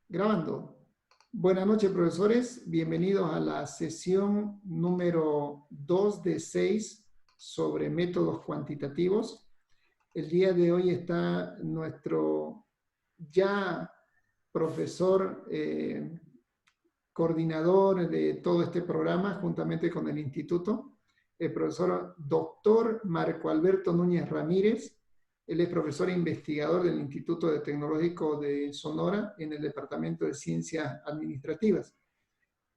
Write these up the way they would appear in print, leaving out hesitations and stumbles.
Grabando. Buenas noches, profesores. Bienvenidos a la sesión número 2 de 6 sobre métodos cuantitativos. El día de hoy está nuestro ya profesor, coordinador de todo este programa, juntamente con el instituto, el profesor doctor Marco Alberto Núñez Ramírez. Él es profesor e investigador del Instituto Tecnológico de Sonora en el Departamento de Ciencias Administrativas.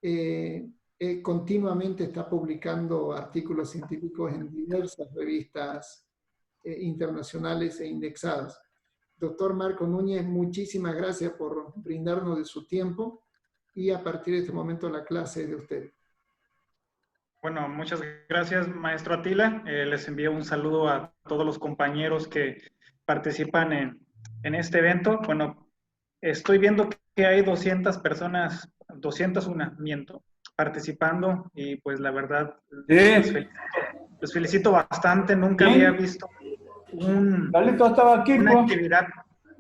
Él continuamente está publicando artículos científicos en diversas revistas internacionales e indexadas. Doctor Marco Núñez, muchísimas gracias por brindarnos de su tiempo y a partir de este momento la clase es de usted. Bueno, muchas gracias, maestro Atila. Les envío un saludo a todos los compañeros que participan en este evento. Bueno, estoy viendo que hay 200 personas, 201, miento, participando y pues la verdad los felicito bastante. Nunca había visto Carlito estaba aquí, una pues. actividad,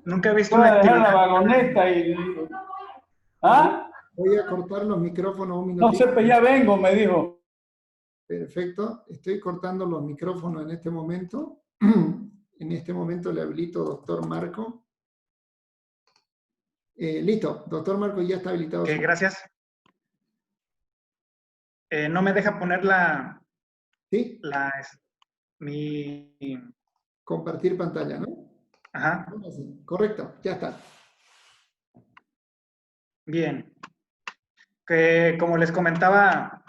nunca he visto Voy una a dejar la actividad. vagoneta y... ¿Ah? Voy a cortar los micrófonos un No minutito. sé, pues ya vengo, me dijo. Perfecto. Estoy cortando los micrófonos en este momento. En este momento le habilito doctor Marco. Listo. Doctor Marco ya está habilitado. Ok, gracias. No me deja poner ¿Sí? mi... Compartir pantalla, ¿no? Ajá. Correcto, ya está. Bien. Que, como les comentaba,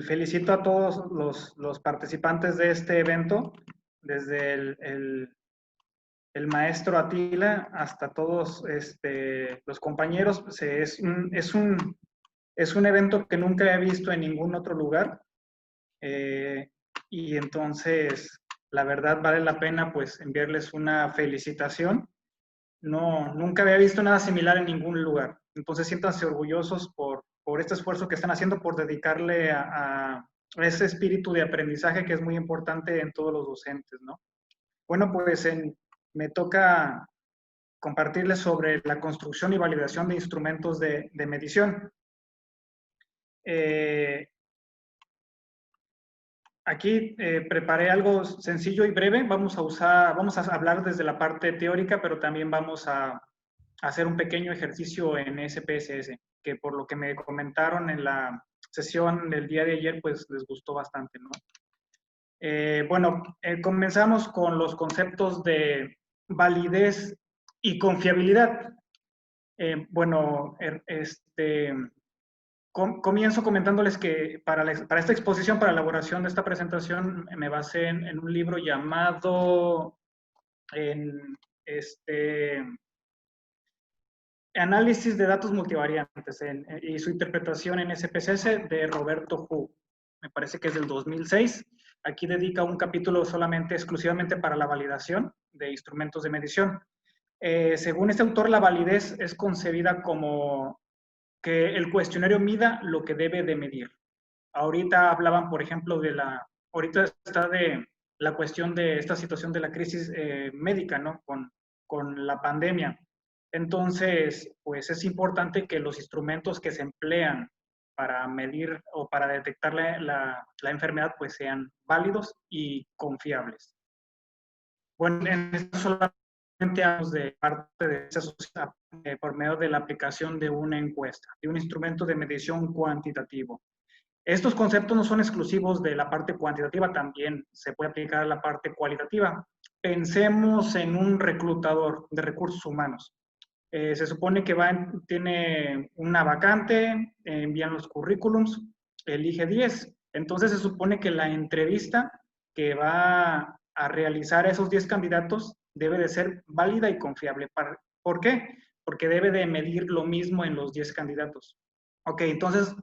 felicito a todos los participantes de este evento, desde el maestro Atila hasta todos los compañeros. Es un evento que nunca he visto en ningún otro lugar, y entonces la verdad vale la pena pues enviarles una felicitación. No, nunca había visto nada similar en ningún lugar. Entonces siéntanse orgullosos por este esfuerzo que están haciendo, por dedicarle a ese espíritu de aprendizaje que es muy importante en todos los docentes, ¿no? Bueno, pues me toca compartirles sobre la construcción y validación de instrumentos de medición. Aquí preparé algo sencillo y breve. Vamos a hablar desde la parte teórica, pero también vamos a hacer un pequeño ejercicio en SPSS, que por lo que me comentaron en la sesión del día de ayer, pues les gustó bastante, ¿no? Bueno, comenzamos con los conceptos de validez y confiabilidad. Bueno, comienzo comentándoles que para esta exposición, para la elaboración de esta presentación, me basé en un libro llamado Análisis de datos multivariantes y su interpretación en SPSS de Roberto Hu. Me parece que es del 2006. Aquí dedica un capítulo solamente, exclusivamente para la validación de instrumentos de medición. Según este autor, la validez es concebida como que el cuestionario mida lo que debe de medir. Ahorita hablaban, por ejemplo, ahorita está de la cuestión de esta situación de la crisis médica, ¿no? Con la pandemia. Entonces, pues es importante que los instrumentos que se emplean para medir o para detectar la enfermedad, pues sean válidos y confiables. Bueno, en esto solamente hablamos de parte de esa sociedad por medio de la aplicación de una encuesta, de un instrumento de medición cuantitativo. Estos conceptos no son exclusivos de la parte cuantitativa, también se puede aplicar a la parte cualitativa. Pensemos en un reclutador de recursos humanos. Se supone que tiene una vacante, envían los currículums, elige 10. Entonces se supone que la entrevista que va a realizar a esos 10 candidatos debe de ser válida y confiable. ¿Por qué? Porque debe de medir lo mismo en los 10 candidatos. Ok, entonces,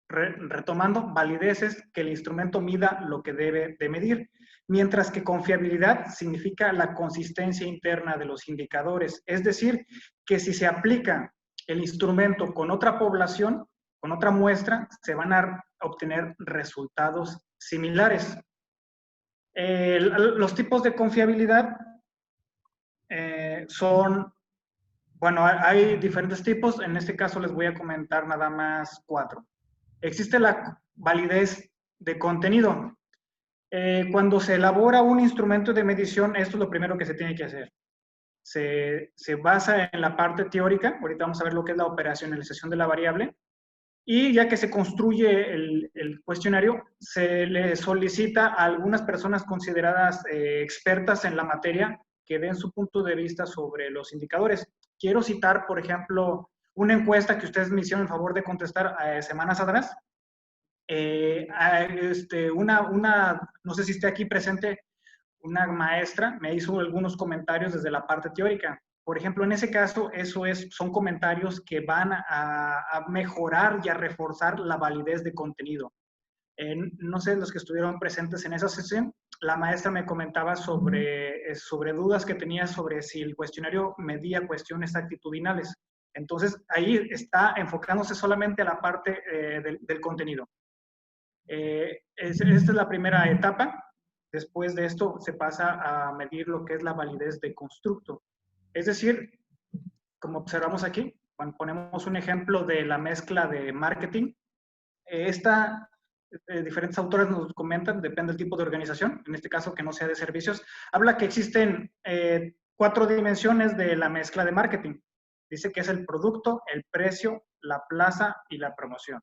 retomando, validez es que el instrumento mida lo que debe de medir, mientras que confiabilidad significa la consistencia interna de los indicadores, es decir, que si se aplica el instrumento con otra población, con otra muestra, se van a obtener resultados similares. Los tipos de confiabilidad son Bueno, hay diferentes tipos. En este caso les voy a comentar nada más 4. Existe la validez de contenido. Cuando se elabora un instrumento de medición, esto es lo primero que se tiene que hacer. Se basa en la parte teórica. Ahorita vamos a ver lo que es la operacionalización de la variable. Y ya que se construye el cuestionario, se le solicita a algunas personas consideradas expertas en la materia que den su punto de vista sobre los indicadores. Quiero citar, por ejemplo, una encuesta que ustedes me hicieron el favor de contestar semanas atrás. No sé si esté aquí presente, una maestra me hizo algunos comentarios desde la parte teórica. Por ejemplo, en ese caso, son comentarios que van a mejorar y a reforzar la validez de contenido. No sé, los que estuvieron presentes en esa sesión, la maestra me comentaba sobre dudas que tenía sobre si el cuestionario medía cuestiones actitudinales. Entonces, ahí está enfocándose solamente a la parte del contenido. Esta es la primera etapa. Después de esto se pasa a medir lo que es la validez de constructo. Es decir, como observamos aquí, cuando ponemos un ejemplo de la mezcla de marketing, diferentes autores nos comentan, depende del tipo de organización, en este caso que no sea de servicios, habla que existen 4 dimensiones de la mezcla de marketing. Dice que es el producto, el precio, la plaza y la promoción.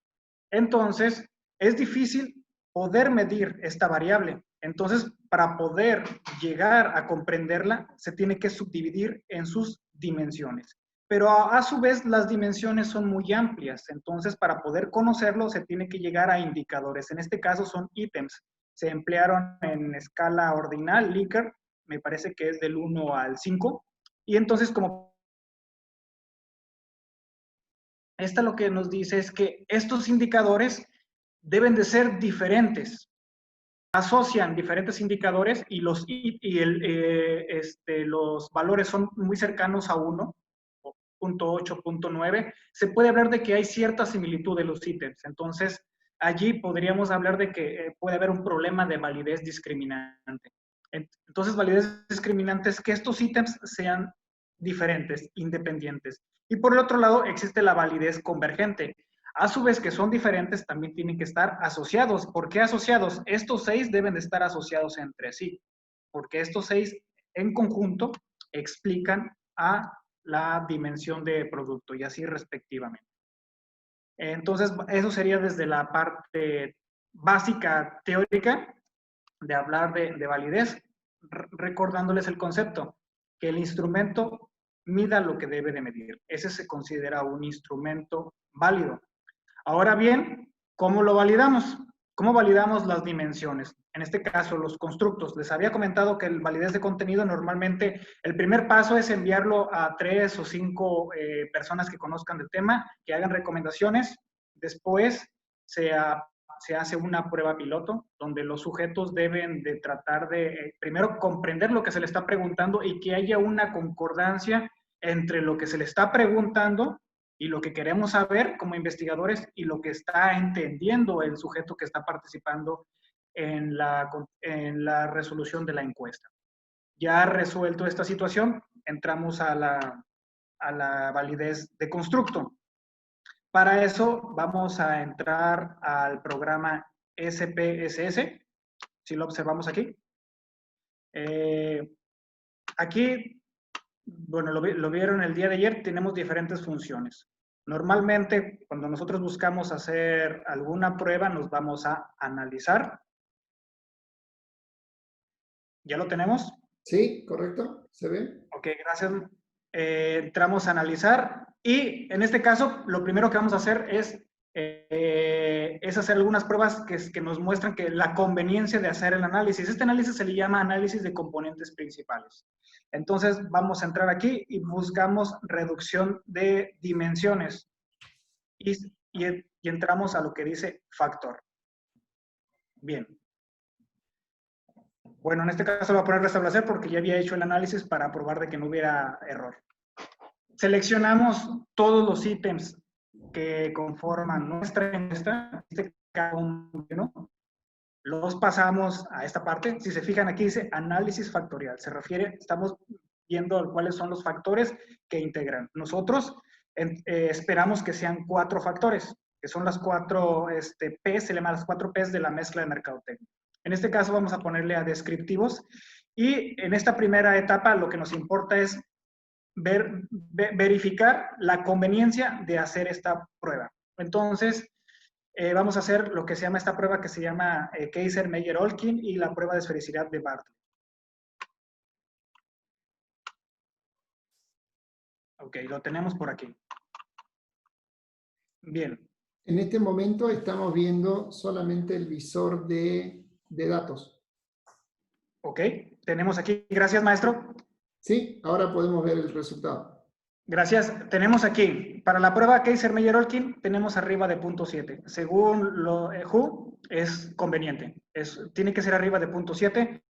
Entonces, es difícil poder medir esta variable. Entonces, para poder llegar a comprenderla, se tiene que subdividir en sus dimensiones. Pero a su vez, las dimensiones son muy amplias. Entonces, para poder conocerlo, se tiene que llegar a indicadores. En este caso, son ítems. Se emplearon en escala ordinal, Likert, me parece que es del 1 al 5. Y entonces, como esta lo que nos dice es que estos indicadores deben de ser diferentes. Asocian diferentes indicadores y los valores son muy cercanos a 1, 0.8, 0.9. Se puede hablar de que hay cierta similitud de los ítems. Entonces, allí podríamos hablar de que puede haber un problema de validez discriminante. Entonces, validez discriminante es que estos ítems sean diferentes, independientes. Y por el otro lado, existe la validez convergente. A su vez que son diferentes, también tienen que estar asociados. ¿Por qué asociados? Estos 6 deben de estar asociados entre sí, porque estos 6 en conjunto explican a la dimensión de producto y así respectivamente. Entonces, eso sería desde la parte básica teórica de hablar de validez, recordándoles el concepto, que el instrumento mida lo que debe de medir. Ese se considera un instrumento válido. Ahora bien, ¿cómo lo validamos? ¿Cómo validamos las dimensiones? En este caso, los constructos. Les había comentado que el validez de contenido normalmente, el primer paso es enviarlo a 3 o 5 personas que conozcan del tema, que hagan recomendaciones. Después se hace una prueba piloto, donde los sujetos deben de tratar de, primero, comprender lo que se le está preguntando y que haya una concordancia entre lo que se le está preguntando y lo que queremos saber como investigadores y lo que está entendiendo el sujeto que está participando en la resolución de la encuesta. Ya resuelto esta situación, entramos a la validez de constructo. Para eso vamos a entrar al programa SPSS, si lo observamos aquí. Aquí, bueno, lo vieron el día de ayer, tenemos diferentes funciones. Normalmente, cuando nosotros buscamos hacer alguna prueba, nos vamos a analizar. ¿Ya lo tenemos? Sí, correcto, ¿se ve? Ok, gracias. Entramos a analizar y en este caso, lo primero que vamos a hacer es hacer algunas pruebas que nos muestran que la conveniencia de hacer el análisis. Este análisis se le llama análisis de componentes principales. Entonces, vamos a entrar aquí y buscamos reducción de dimensiones. Y entramos a lo que dice factor. Bien. Bueno, en este caso lo voy a poner restablecer porque ya había hecho el análisis para probar de que no hubiera error. Seleccionamos todos los ítems que conforman nuestra encuesta, cada uno, los pasamos a esta parte. Si se fijan aquí dice análisis factorial, se refiere, estamos viendo cuáles son los factores que integran. Nosotros esperamos que sean 4 factores, que son las 4 P, se llaman las 4 P's de la mezcla de mercadotecnia. En este caso vamos a ponerle a descriptivos, y en esta primera etapa lo que nos importa es verificar la conveniencia de hacer esta prueba. Entonces, vamos a hacer lo que se llama esta prueba, que se llama Kaiser-Meyer-Olkin, y la prueba de esfericidad de Bartlett. Ok, lo tenemos por aquí. Bien. En este momento estamos viendo solamente el visor de datos. Ok, tenemos aquí, gracias maestro. Sí, ahora podemos ver el resultado. Gracias. Tenemos aquí, para la prueba Kaiser-Meyer-Olkin, tenemos arriba de 0.7. Según Who, es conveniente. Tiene que ser arriba de 0.7.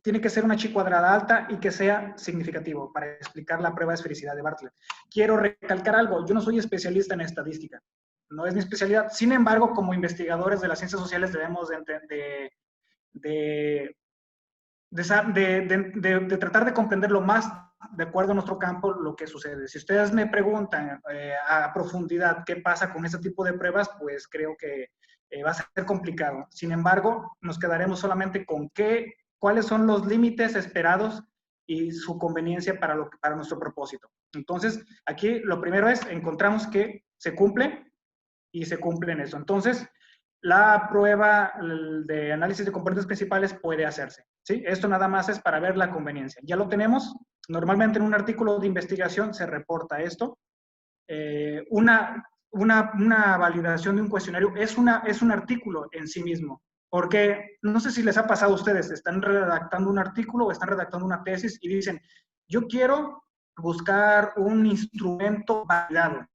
Tiene que ser una chi cuadrada alta y que sea significativo para explicar la prueba de esfericidad de Bartlett. Quiero recalcar algo. Yo no soy especialista en estadística. No es mi especialidad. Sin embargo, como investigadores de las ciencias sociales debemos de tratar de comprender lo más de acuerdo a nuestro campo lo que sucede. Si ustedes me preguntan a profundidad qué pasa con este tipo de pruebas, pues creo que va a ser complicado. Sin embargo, nos quedaremos solamente con cuáles son los límites esperados y su conveniencia para nuestro propósito. Entonces, aquí lo primero es, encontramos que se cumple y se cumple en eso. Entonces, la prueba de análisis de componentes principales puede hacerse, ¿sí? Esto nada más es para ver la conveniencia. Ya lo tenemos. Normalmente en un artículo de investigación se reporta esto. Una validación de un cuestionario es un artículo en sí mismo. Porque no sé si les ha pasado a ustedes, están redactando un artículo o están redactando una tesis y dicen, yo quiero buscar un instrumento validado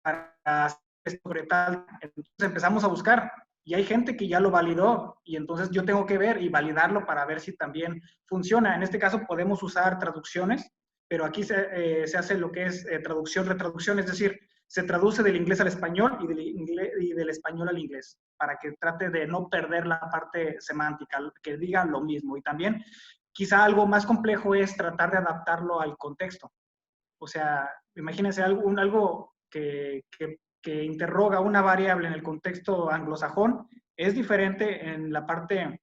para hacer sobre tal. Entonces empezamos a buscar y hay gente que ya lo validó y entonces yo tengo que ver y validarlo para ver si también funciona. En este caso podemos usar traducciones, pero aquí se hace lo que es traducción-retraducción, es decir, se traduce del inglés al español y del español al inglés, para que trate de no perder la parte semántica, que diga lo mismo. Y también quizá algo más complejo es tratar de adaptarlo al contexto. O sea, imagínense algo que interroga una variable en el contexto anglosajón, es diferente en la parte,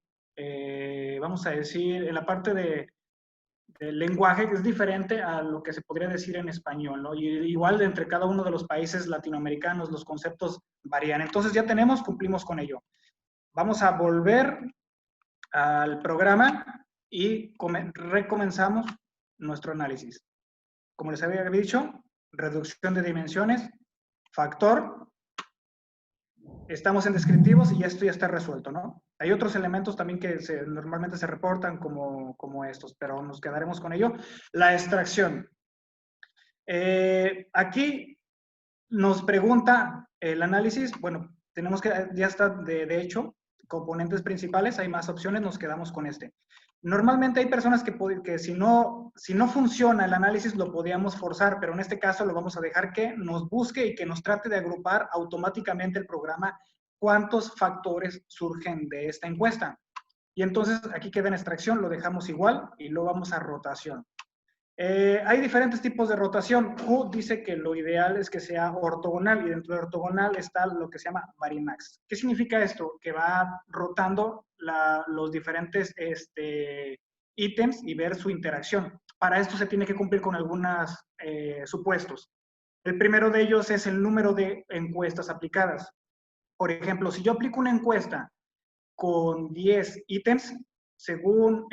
vamos a decir, en la parte del lenguaje, que es diferente a lo que se podría decir en español, ¿no? Y igual entre cada uno de los países latinoamericanos los conceptos varían. Entonces ya cumplimos con ello. Vamos a volver al programa y recomenzamos nuestro análisis. Como les había dicho, reducción de dimensiones, factor, estamos en descriptivos y esto ya está resuelto, ¿no? Hay otros elementos también que normalmente se reportan como estos, pero nos quedaremos con ello. La extracción. Aquí nos pregunta el análisis, bueno, tenemos que, ya está de hecho, componentes principales, hay más opciones, nos quedamos con este. Normalmente hay personas que si no funciona el análisis lo podíamos forzar, pero en este caso lo vamos a dejar que nos busque y que nos trate de agrupar automáticamente el programa cuántos factores surgen de esta encuesta. Y entonces aquí queda en extracción, lo dejamos igual y luego vamos a rotación. Hay diferentes tipos de rotación. Who dice que lo ideal es que sea ortogonal y dentro de ortogonal está lo que se llama varimax. ¿Qué significa esto? Que va rotando los diferentes ítems y ver su interacción. Para esto se tiene que cumplir con algunos supuestos. El primero de ellos es el número de encuestas aplicadas. Por ejemplo, si yo aplico una encuesta con 10 ítems, según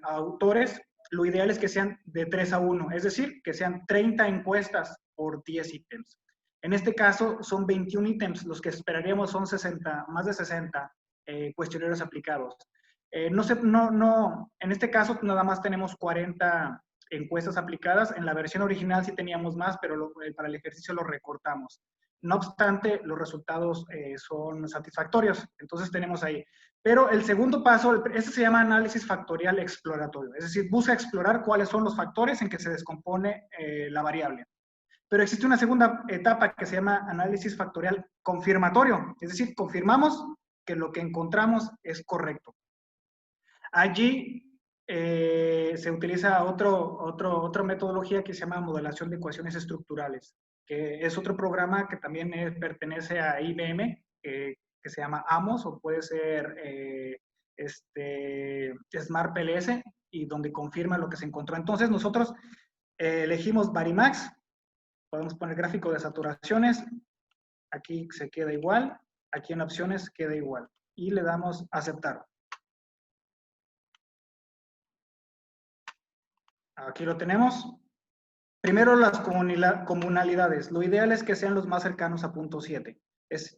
autores, lo ideal es que sean de 3 a 1, es decir, que sean 30 encuestas por 10 ítems. En este caso, son 21 ítems, los que esperaríamos son más de 60 cuestionarios aplicados. En este caso nada más tenemos 40 encuestas aplicadas. En la versión original sí teníamos más, pero para el ejercicio lo recortamos. No obstante, los resultados son satisfactorios. Entonces tenemos ahí. Pero el segundo paso, este se llama análisis factorial exploratorio. Es decir, busca explorar cuáles son los factores en que se descompone la variable. Pero existe una segunda etapa que se llama análisis factorial confirmatorio. Es decir, confirmamos que lo que encontramos es correcto. Allí se utiliza otra metodología que se llama modelación de ecuaciones estructurales, que es otro programa que también pertenece a IBM, que se llama AMOS, o puede ser Smart PLS, y donde confirma lo que se encontró. Entonces nosotros elegimos Varimax, podemos poner gráfico de saturaciones, aquí se queda igual, aquí en opciones queda igual, y le damos aceptar. Aquí lo tenemos. Primero las comunalidades. Lo ideal es que sean los más cercanos a punto 7.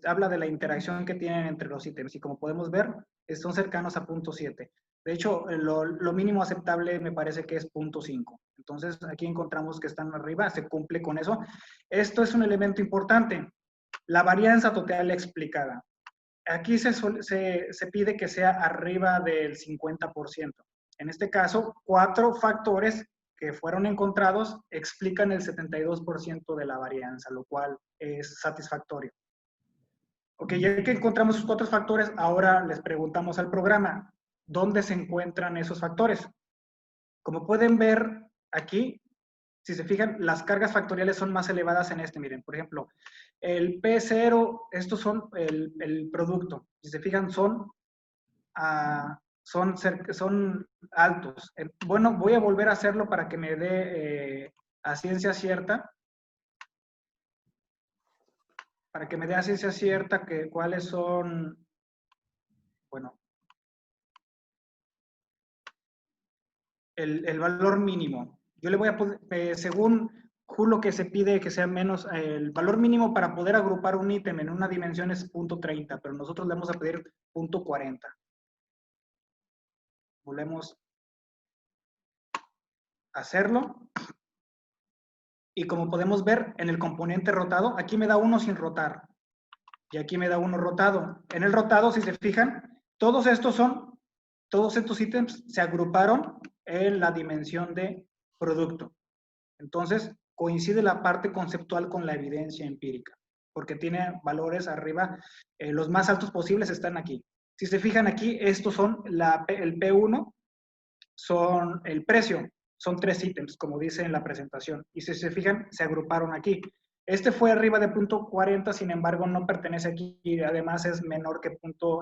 Habla de la interacción que tienen entre los ítems y como podemos ver, son cercanos a punto 7. De hecho, lo mínimo aceptable me parece que es punto 5. Entonces, aquí encontramos que están arriba, se cumple con eso. Esto es un elemento importante. La varianza total explicada. Aquí se pide que sea arriba del 50%. En este caso, 4 factores que fueron encontrados explican el 72% de la varianza, lo cual es satisfactorio. Ok, ya que encontramos esos 4 factores, ahora les preguntamos al programa, ¿dónde se encuentran esos factores? Como pueden ver aquí, si se fijan, las cargas factoriales son más elevadas en este. Miren, por ejemplo, el P0, estos son el producto. Si se fijan, son altos. Bueno, voy a volver a hacerlo para que me dé a ciencia cierta. Para que me dé a ciencia cierta que cuáles son, bueno, el valor mínimo. Yo le voy a poner, según lo que se pide que sea menos, el valor mínimo para poder agrupar un ítem en una dimensión es punto 30, pero nosotros le vamos a pedir punto 40. Volvemos a hacerlo. Y como podemos ver en el componente rotado, aquí me da uno sin rotar. Y aquí me da uno rotado. En el rotado, si se fijan, todos estos ítems se agruparon en la dimensión de producto. Entonces, coincide la parte conceptual con la evidencia empírica, porque tiene valores arriba, los más altos posibles están aquí. Si se fijan aquí, estos son el P1, son el precio, son 3 ítems, como dice en la presentación. Y si se fijan, se agruparon aquí. Este fue arriba de punto 40, sin embargo, no pertenece aquí y además es menor que punto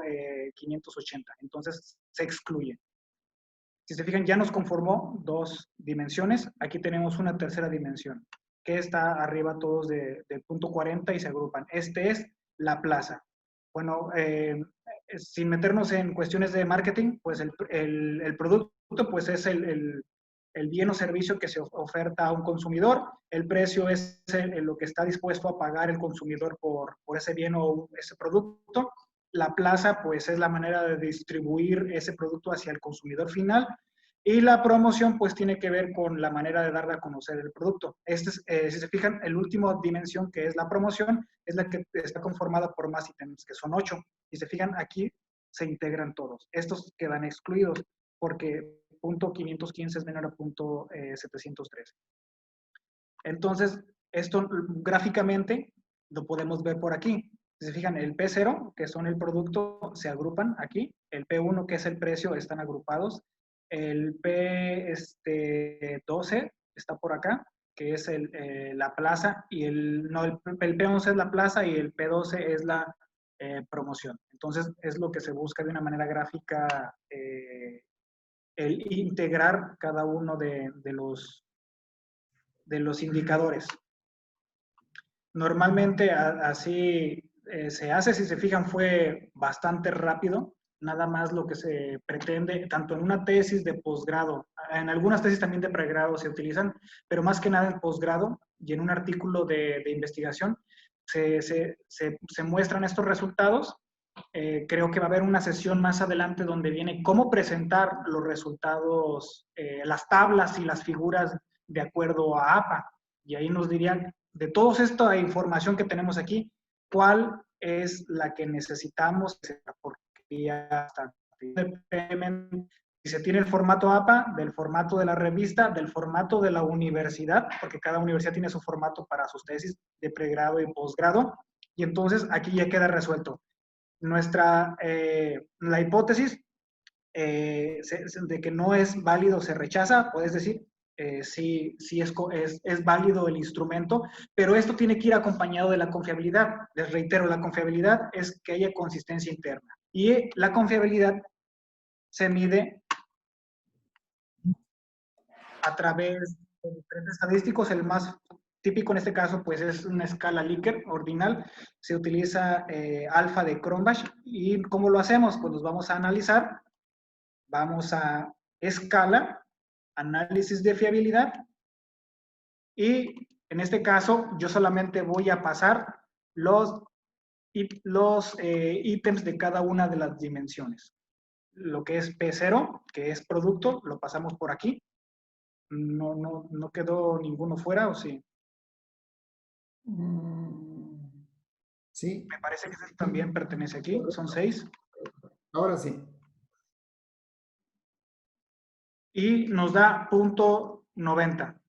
580. Entonces, se excluye. Si se fijan, ya nos conformó 2 dimensiones. Aquí tenemos una tercera dimensión, que está arriba todos de punto 40 y se agrupan. Este es la plaza. Bueno, sin meternos en cuestiones de marketing, pues el producto pues es el bien o servicio que se oferta a un consumidor. El precio es lo que está dispuesto a pagar el consumidor por ese bien o ese producto. La plaza, pues, es la manera de distribuir ese producto hacia el consumidor final. Y la promoción, pues, tiene que ver con la manera de darle a conocer el producto. Si se fijan, la última dimensión, que es la promoción, es la que está conformada por más ítems, que son 8. Si se fijan, aquí se integran todos. Estos quedan excluidos porque punto 515 es menor a punto 713. Entonces, esto gráficamente lo podemos ver por aquí. Si se fijan, el P0, que son el producto, se agrupan aquí. El P1, que es el precio, están agrupados. El P12 está por acá, que es la plaza, y el P11 es la plaza y el P12 es la promoción. Entonces, es lo que se busca de una manera gráfica, el integrar cada uno de los indicadores. Normalmente así se hace. Si se fijan, fue bastante rápido. Nada más lo que se pretende, tanto en una tesis de posgrado, en algunas tesis también de pregrado se utilizan, pero más que nada en posgrado y en un artículo de investigación se muestran estos resultados. Creo que va a haber una sesión más adelante donde viene cómo presentar los resultados, las tablas y las figuras de acuerdo a APA. Y ahí nos dirían, de toda esta información que tenemos aquí, ¿cuál es la que necesitamos? Porque ya está. Si se tiene el formato APA, del formato de la revista, del formato de la universidad, porque cada universidad tiene su formato para sus tesis de pregrado y posgrado, y entonces aquí ya queda resuelto. La hipótesis de que no es válido se rechaza, puedes decir, sí es válido el instrumento, pero esto tiene que ir acompañado de la confiabilidad. Les reitero, la confiabilidad es que haya consistencia interna. Y la confiabilidad se mide a través de diferentes estadísticos. El más típico en este caso pues es una escala Likert ordinal. Se utiliza alfa de Cronbach. ¿Y cómo lo hacemos? Pues nos vamos a analizar. Vamos a escala, análisis de fiabilidad, y en este caso yo solamente voy a pasar los ítems de cada una de las dimensiones. Lo que es P0, que es producto, lo pasamos por aquí. No quedó ninguno fuera, ¿o sí? Sí. Me parece que ese también pertenece aquí, son 6. Ahora sí. Y nos da punto 90.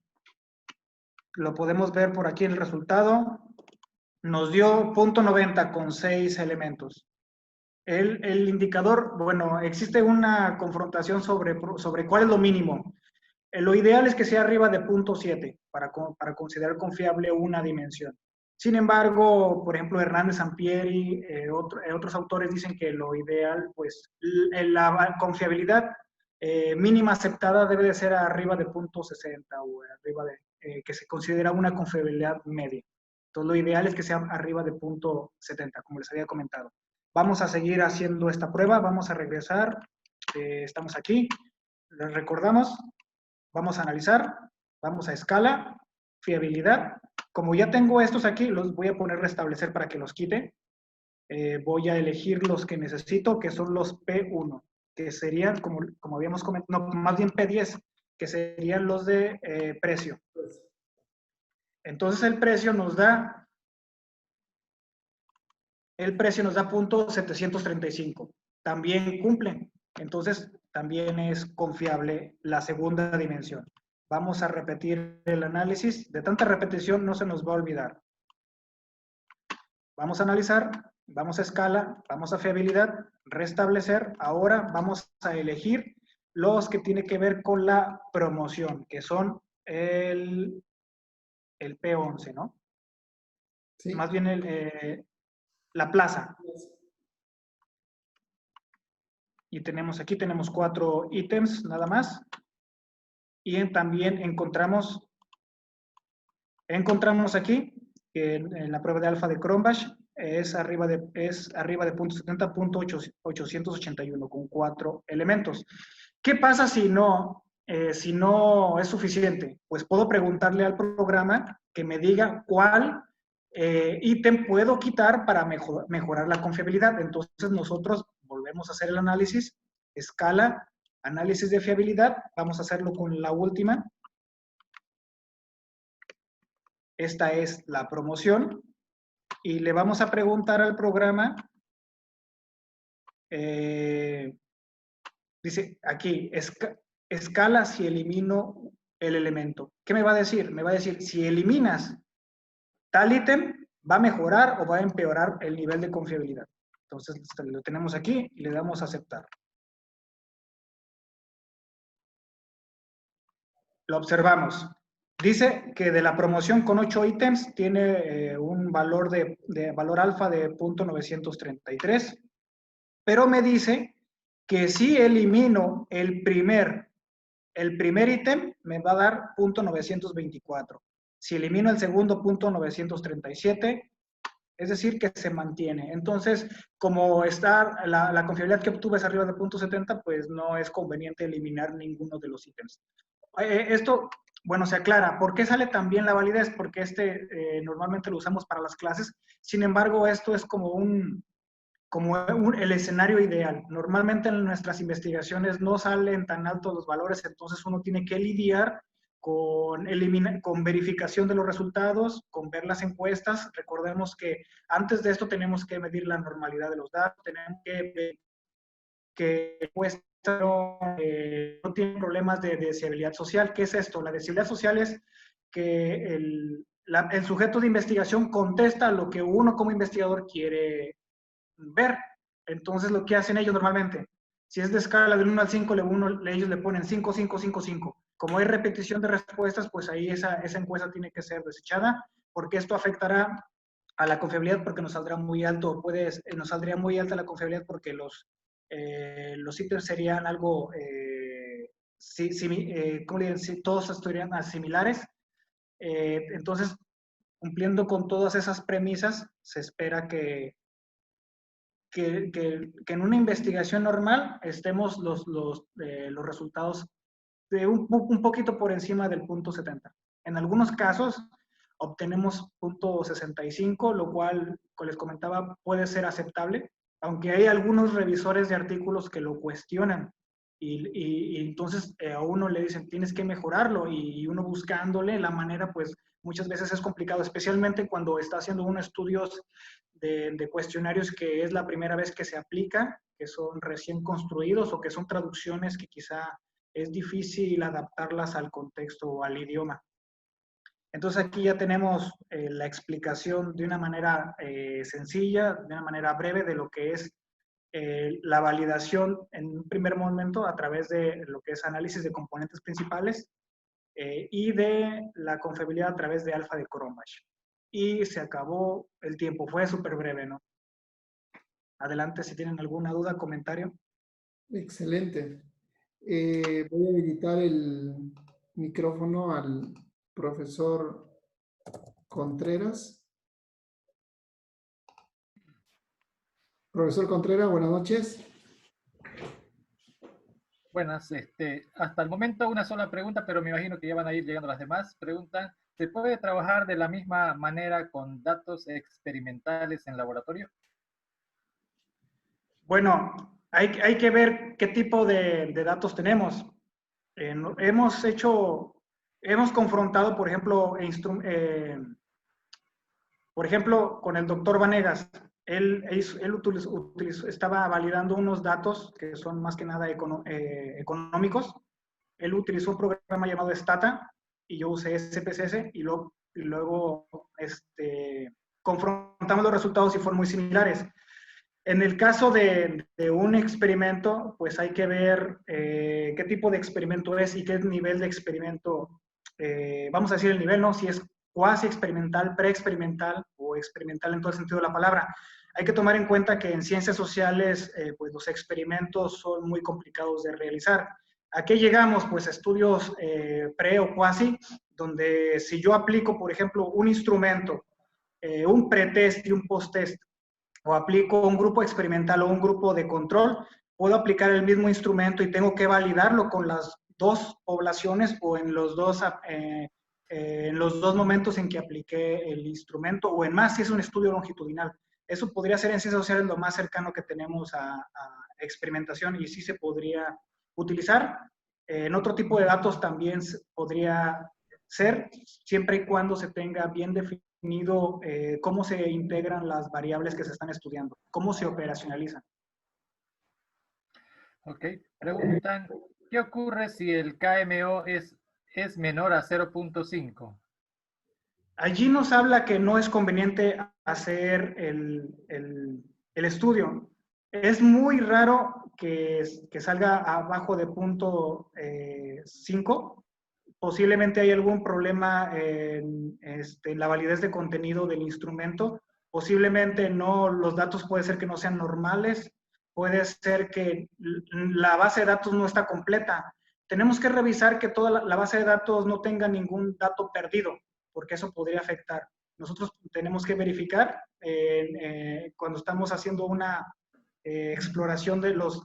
Lo podemos ver por aquí en el resultado. Nos dio punto 90 con 6 elementos. El indicador, bueno, existe una confrontación sobre cuál es lo mínimo. Lo ideal es que sea arriba de punto 7 para considerar confiable una dimensión. Sin embargo, por ejemplo, Hernández Sampieri, otros autores dicen que lo ideal, pues, la confiabilidad mínima aceptada debe de ser arriba de punto 60 o arriba de, que se considera una confiabilidad media. Entonces, lo ideal es que sea arriba de punto 70, como les había comentado. Vamos a seguir haciendo esta prueba, vamos a regresar, estamos aquí, les recordamos, vamos a analizar, vamos a escala, fiabilidad. Como ya tengo estos aquí, los voy a poner restablecer para que los quite. Voy a elegir los que necesito, que son los P1, que serían, como habíamos comentado, no, más bien P10, que serían los de precio. Entonces el precio nos da punto 735. También cumplen. Entonces, también es confiable la segunda dimensión. Vamos a repetir el análisis. De tanta repetición no se nos va a olvidar. Vamos a analizar, vamos a escala, vamos a fiabilidad, restablecer. Ahora vamos a elegir los que tienen que ver con la promoción, que son el P11, ¿no? Sí. Más bien la plaza. Y aquí tenemos 4 ítems nada más. Y también encontramos aquí que en la prueba de alfa de Cronbach es arriba de punto 70, punto 881 con 4 elementos. ¿Qué pasa si no es suficiente? Pues puedo preguntarle al programa que me diga cuál ítem puedo quitar para mejorar la confiabilidad. Entonces nosotros volvemos a hacer el análisis, escala, análisis de fiabilidad. Vamos a hacerlo con la última. Esta es la promoción. Y le vamos a preguntar al programa, dice aquí, escala si elimino el elemento. ¿Qué me va a decir? Me va a decir, si eliminas tal ítem, ¿va a mejorar o va a empeorar el nivel de confiabilidad? Entonces lo tenemos aquí y le damos a aceptar. Lo observamos. Dice que de la promoción con 8 ítems tiene un valor de valor alfa de 0.933, pero me dice que si elimino el primer ítem, me va a dar 0.924. Si elimino el segundo, 0.937, es decir, que se mantiene. Entonces, como está la confiabilidad que obtuve es arriba de 0.70, pues no es conveniente eliminar ninguno de los ítems. Esto, bueno, se aclara. ¿Por qué sale también la validez? Porque normalmente lo usamos para las clases. Sin embargo, esto es como el escenario ideal. Normalmente en nuestras investigaciones no salen tan altos los valores, entonces uno tiene que lidiar con verificación de los resultados, con ver las encuestas. Recordemos que antes de esto tenemos que medir la normalidad de los datos, tenemos que ver que la encuesta no tiene problemas de desigualdad social. ¿Qué es esto? La desigualdad social es que el sujeto de investigación contesta lo que uno como investigador quiere ver. Entonces, lo que hacen ellos normalmente, Si es de escala del 1 al 5, ellos le ponen 5, 5, 5, 5. Como hay repetición de respuestas, pues ahí esa encuesta tiene que ser desechada, porque esto afectará a la confiabilidad porque nos saldrá muy alto, nos saldría muy alta la confiabilidad porque los ítems serían algo, ¿cómo le dicen? Todos estarían similares. Entonces, cumpliendo con todas esas premisas, se espera que en una investigación normal estemos los resultados de un poquito por encima del punto 70. En algunos casos obtenemos punto 65, lo cual, como les comentaba, puede ser aceptable, aunque hay algunos revisores de artículos que lo cuestionan y entonces a uno le dicen tienes que mejorarlo y uno buscándole la manera, pues muchas veces es complicado, especialmente cuando está haciendo unos estudios de cuestionarios que es la primera vez que se aplica, que son recién construidos o que son traducciones que quizá es difícil adaptarlas al contexto o al idioma. Entonces aquí ya tenemos la explicación de una manera sencilla, de una manera breve de lo que es la validación en un primer momento a través de lo que es análisis de componentes principales y de la confiabilidad a través de alfa de Cronbach. Y se acabó el tiempo, fue súper breve, ¿no? Adelante, si tienen alguna duda, comentario. Excelente. Voy a habilitar el micrófono al profesor Contreras. Profesor Contreras, buenas noches. Buenas, hasta el momento una sola pregunta, pero me imagino que ya van a ir llegando las demás. Preguntan, ¿se puede trabajar de la misma manera con datos experimentales en laboratorio? Bueno, hay que ver qué tipo de datos tenemos. Hemos confrontado, por ejemplo, con el doctor Vanegas. Él estaba validando unos datos que son más que nada económicos. Él utilizó un programa llamado Stata y yo usé SPSS y luego confrontamos los resultados y fueron muy similares. En el caso de un experimento, pues hay que ver qué tipo de experimento es y qué nivel de experimento, vamos a decir el nivel, ¿no? Si es cuasi experimental, pre-experimental o experimental en todo el sentido de la palabra. Hay que tomar en cuenta que en ciencias sociales, pues los experimentos son muy complicados de realizar. ¿A qué llegamos? Pues estudios pre o cuasi, donde si yo aplico, por ejemplo, un instrumento, un pretest y un post-test, o aplico un grupo experimental o un grupo de control, puedo aplicar el mismo instrumento y tengo que validarlo con las dos poblaciones o en los dos momentos en que apliqué el instrumento o en más si es un estudio longitudinal. Eso podría ser en ciencias sociales lo más cercano que tenemos a experimentación y sí se podría utilizar. En otro tipo de datos también podría ser, siempre y cuando se tenga bien definido cómo se integran las variables que se están estudiando, cómo se operacionalizan. Ok, preguntan, ¿qué ocurre si el KMO es menor a 0.5? Allí nos habla que no es conveniente hacer el estudio. Es muy raro que salga abajo de punto 5. Posiblemente hay algún problema en la validez de contenido del instrumento. Posiblemente no, los datos puede ser que no sean normales. Puede ser que la base de datos no está completa. Tenemos que revisar que toda la base de datos no tenga ningún dato perdido, porque eso podría afectar. Nosotros tenemos que verificar cuando estamos haciendo una exploración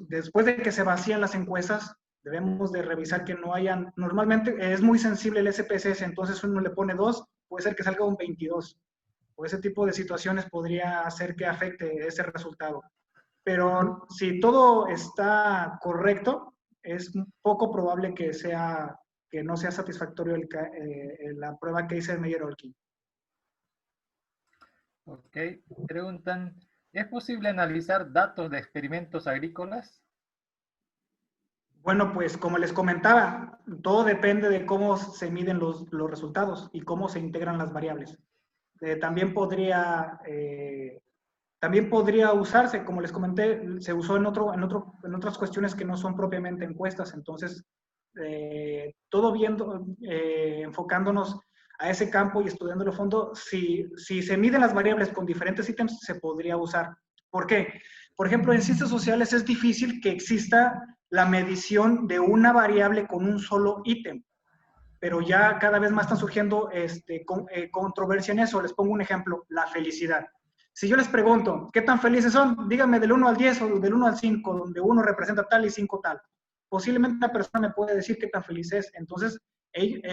después de que se vacían las encuestas, debemos de revisar que no hayan, normalmente es muy sensible el SPSS, entonces uno le pone 2, puede ser que salga un 22, o ese tipo de situaciones podría hacer que afecte ese resultado. Pero si todo está correcto, es poco probable que no sea satisfactorio la prueba que hice de Meyer-Olkin. Ok, preguntan, ¿es posible analizar datos de experimentos agrícolas? Bueno, pues como les comentaba, todo depende de cómo se miden los resultados y cómo se integran las variables. También podría También podría usarse, como les comenté, se usó en otras cuestiones que no son propiamente encuestas. Entonces, todo viendo, enfocándonos a ese campo y estudiándolo a fondo, si se miden las variables con diferentes ítems, se podría usar. ¿Por qué? Por ejemplo, en ciencias sociales es difícil que exista la medición de una variable con un solo ítem, pero ya cada vez más están surgiendo controversia en eso. Les pongo un ejemplo, la felicidad. Si yo les pregunto, ¿qué tan felices son? Díganme del 1 al 10 o del 1 al 5, donde 1 representa tal y 5 tal. Posiblemente una persona me puede decir qué tan feliz es. Entonces,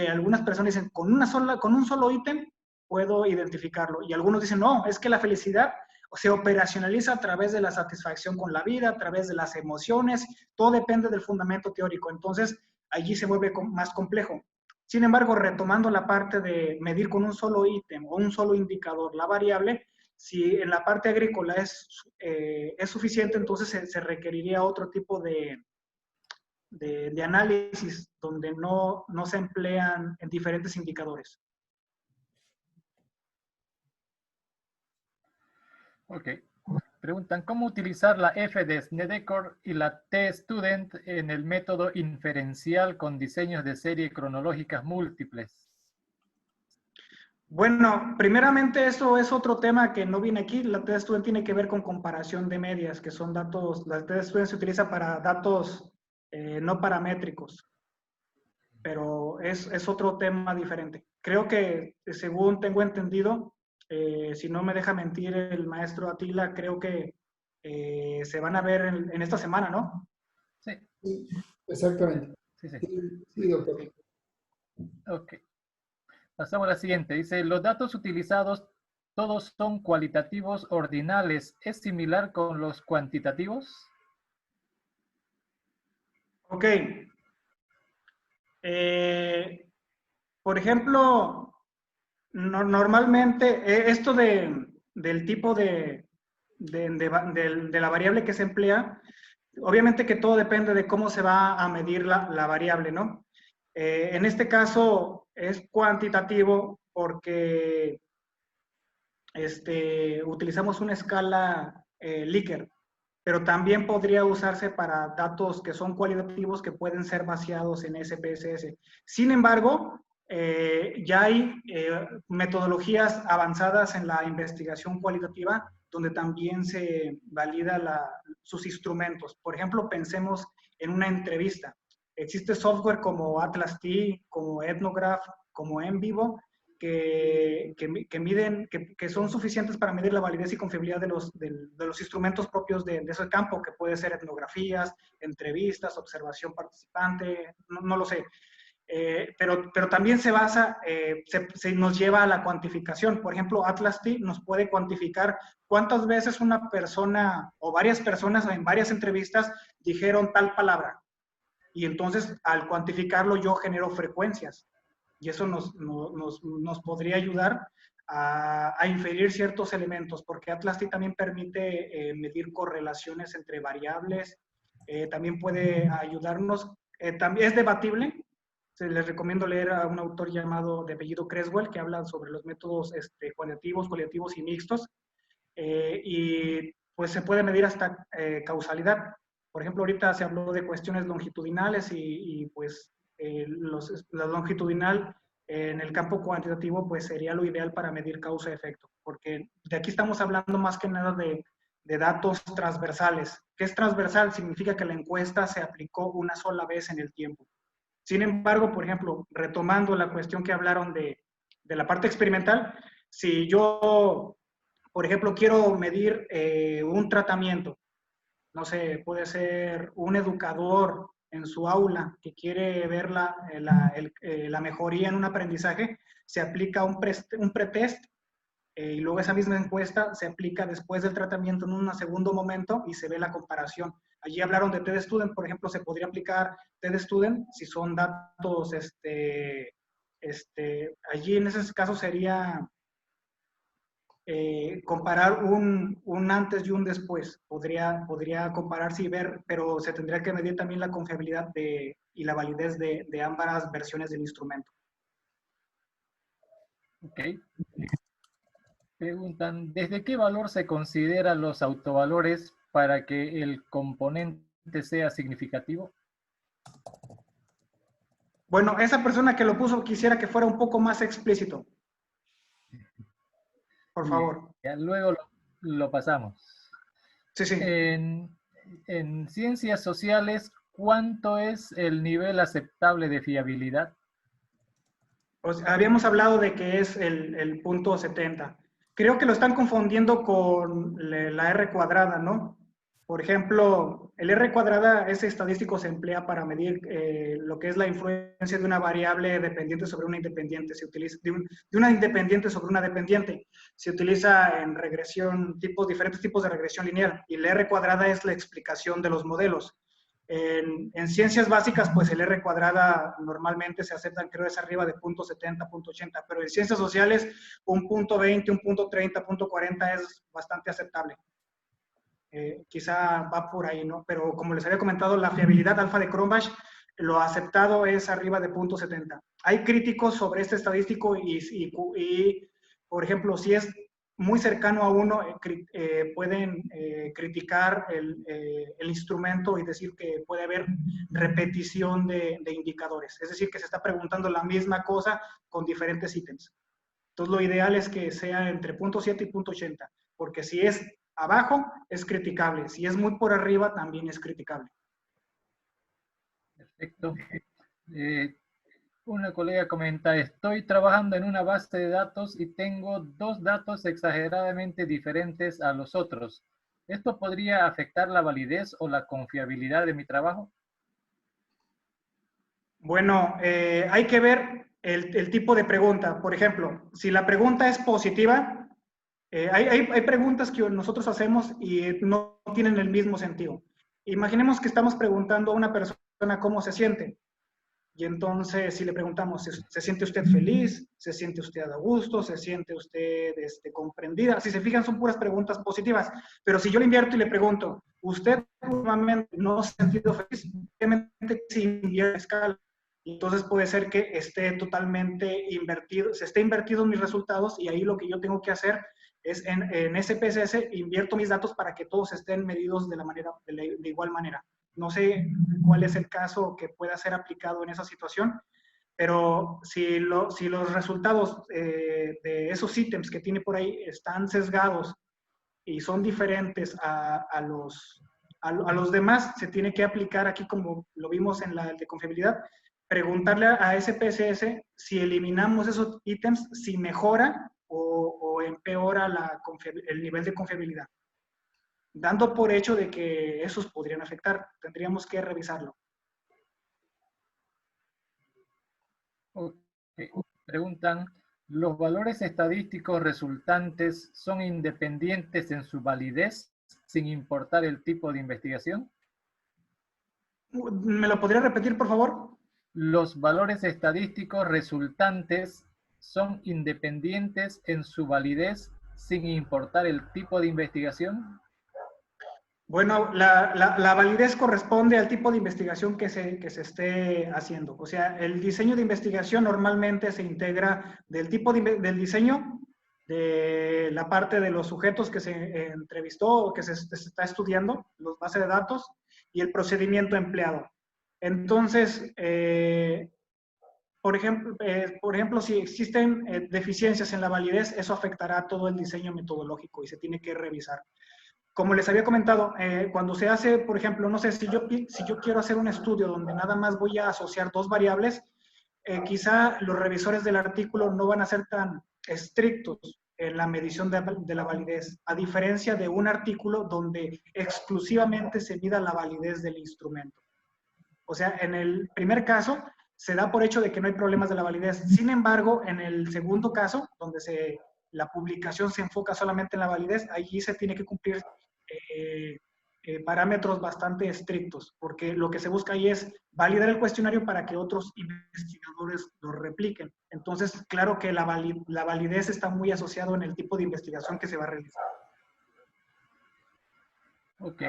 algunas personas dicen, con un solo ítem puedo identificarlo. Y algunos dicen, no, es que la felicidad se operacionaliza a través de la satisfacción con la vida, a través de las emociones, todo depende del fundamento teórico. Entonces, allí se vuelve más complejo. Sin embargo, retomando la parte de medir con un solo ítem o un solo indicador la variable, si en la parte agrícola es suficiente, entonces se requeriría otro tipo de análisis donde no se emplean en diferentes indicadores. Ok. Preguntan, ¿cómo utilizar la F de Snedeker y la T-Student en el método inferencial con diseños de serie cronológicas múltiples? Bueno, primeramente eso es otro tema que no viene aquí. La T-Student tiene que ver con comparación de medias, que son datos, la T-Student se utiliza para datos no paramétricos, pero es otro tema diferente. Creo que, según tengo entendido, si no me deja mentir el maestro Atila, creo que se van a ver en esta semana, ¿no? Sí. Sí, exactamente. Sí, sí. Sí, doctor. Ok. Pasamos a la siguiente. Dice, los datos utilizados todos son cualitativos ordinales. ¿Es similar con los cuantitativos? Ok. Por ejemplo, normalmente esto del tipo de la variable que se emplea, obviamente que todo depende de cómo se va a medir la variable, ¿no? En este caso es cuantitativo porque utilizamos una escala Likert, pero también podría usarse para datos que son cualitativos que pueden ser vaciados en SPSS. Sin embargo, ya hay metodologías avanzadas en la investigación cualitativa donde también se valida sus instrumentos. Por ejemplo, pensemos en una entrevista. Existe software como Atlas-T, como Ethnograph, como NVivo, que son suficientes para medir la validez y confiabilidad de los instrumentos propios de ese campo, que puede ser etnografías, entrevistas, observación participante, no lo sé. Pero también se basa, se nos lleva a la cuantificación. Por ejemplo, Atlas-T nos puede cuantificar cuántas veces una persona o varias personas en varias entrevistas dijeron tal palabra. Y entonces, al cuantificarlo, yo genero frecuencias. Y eso nos podría ayudar a inferir ciertos elementos, porque Atlas-T también permite medir correlaciones entre variables, también puede ayudarnos, también es debatible. Les recomiendo leer a un autor llamado de apellido Creswell, que habla sobre los métodos cualitativos y mixtos, y pues se puede medir hasta causalidad. Por ejemplo, ahorita se habló de cuestiones longitudinales y pues la longitudinal en el campo cuantitativo pues sería lo ideal para medir causa-efecto, porque de aquí estamos hablando más que nada de datos transversales. ¿Qué es transversal? Significa que la encuesta se aplicó una sola vez en el tiempo. Sin embargo, por ejemplo, retomando la cuestión que hablaron de la parte experimental, si yo, por ejemplo, quiero medir un tratamiento, no sé, puede ser un educador en su aula que quiere ver la mejoría en un aprendizaje, se aplica un pretest y luego esa misma encuesta se aplica después del tratamiento en un segundo momento y se ve la comparación. Allí hablaron de TED-Student, por ejemplo, se podría aplicar TED-Student si son datos, allí en ese caso sería comparar un antes y un después. Podría compararse y ver, pero se tendría que medir también la confiabilidad y la validez de ambas versiones del instrumento. Ok. Preguntan, ¿desde qué valor se consideran los autovalores para que el componente sea significativo? Bueno, esa persona que lo puso quisiera que fuera un poco más explícito. Por favor. Ya, luego lo pasamos. Sí, sí. En ciencias sociales, ¿cuánto es el nivel aceptable de fiabilidad? Pues, habíamos hablado de que es el punto 70. Creo que lo están confundiendo con la R cuadrada, ¿no? Por ejemplo, el R cuadrada, ese estadístico se emplea para medir lo que es la influencia de una variable dependiente sobre una independiente. Se utiliza de una independiente sobre una dependiente. Se utiliza en regresión, diferentes tipos de regresión lineal. Y la R cuadrada es la explicación de los modelos. En ciencias básicas, pues el R cuadrada normalmente se aceptan, creo es arriba de punto 70, punto 80, pero en ciencias sociales un punto 20, un punto 30, punto 40 es bastante aceptable. Quizá va por ahí, ¿no? Pero como les había comentado, la fiabilidad alfa de Cronbach, lo aceptado es arriba de punto 70. Hay críticos sobre este estadístico y por ejemplo, si es muy cercano a uno, pueden criticar el instrumento y decir que puede haber repetición de indicadores. Es decir, que se está preguntando la misma cosa con diferentes ítems. Entonces, lo ideal es que sea entre punto 7 y punto 80, porque si es abajo, es criticable. Si es muy por arriba, también es criticable. Perfecto. Una colega comenta, estoy trabajando en una base de datos y tengo dos datos exageradamente diferentes a los otros. ¿Esto podría afectar la validez o la confiabilidad de mi trabajo? Bueno, hay que ver el tipo de pregunta. Por ejemplo, si la pregunta es positiva, hay preguntas que nosotros hacemos y no tienen el mismo sentido. Imaginemos que estamos preguntando a una persona cómo se siente. Y entonces, si le preguntamos, ¿se siente usted feliz? ¿Se siente usted a gusto? ¿Se siente usted comprendida? Si se fijan, son puras preguntas positivas. Pero si yo le invierto y le pregunto, ¿usted últimamente no se ha sentido feliz? Obviamente, si invierte escala. Entonces puede ser que esté totalmente invertido, se esté invertido en mis resultados y ahí lo que yo tengo que hacer es en SPSS invierto mis datos para que todos estén medidos de igual manera. No sé cuál es el caso que pueda ser aplicado en esa situación, pero si los resultados de esos ítems que tiene por ahí están sesgados y son diferentes a los demás, se tiene que aplicar aquí, como lo vimos en la de confiabilidad, preguntarle a SPSS si eliminamos esos ítems, si mejora o empeora el nivel de confiabilidad. Dando por hecho de que esos podrían afectar, tendríamos que revisarlo. Okay. Preguntan, ¿los valores estadísticos resultantes son independientes en su validez sin importar el tipo de investigación? ¿Me lo podría repetir, por favor? Los valores estadísticos resultantes son independientes en su validez sin importar el tipo de investigación. Bueno, la validez corresponde al tipo de investigación que se esté haciendo. O sea, el diseño de investigación normalmente se integra del tipo del diseño, de la parte de los sujetos que se entrevistó o que se está estudiando, los bases de datos, y el procedimiento empleado. Entonces, por ejemplo, si existen deficiencias en la validez, eso afectará todo el diseño metodológico y se tiene que revisar. Como les había comentado, cuando se hace, por ejemplo, no sé, si yo quiero hacer un estudio donde nada más voy a asociar dos variables, quizá los revisores del artículo no van a ser tan estrictos en la medición de la validez, a diferencia de un artículo donde exclusivamente se mida la validez del instrumento. O sea, en el primer caso, se da por hecho de que no hay problemas de la validez. Sin embargo, en el segundo caso, donde la publicación se enfoca solamente en la validez, allí se tiene que cumplir parámetros bastante estrictos, porque lo que se busca ahí es validar el cuestionario para que otros investigadores lo repliquen. Entonces, claro que la validez está muy asociado en el tipo de investigación que se va a realizar. Ok.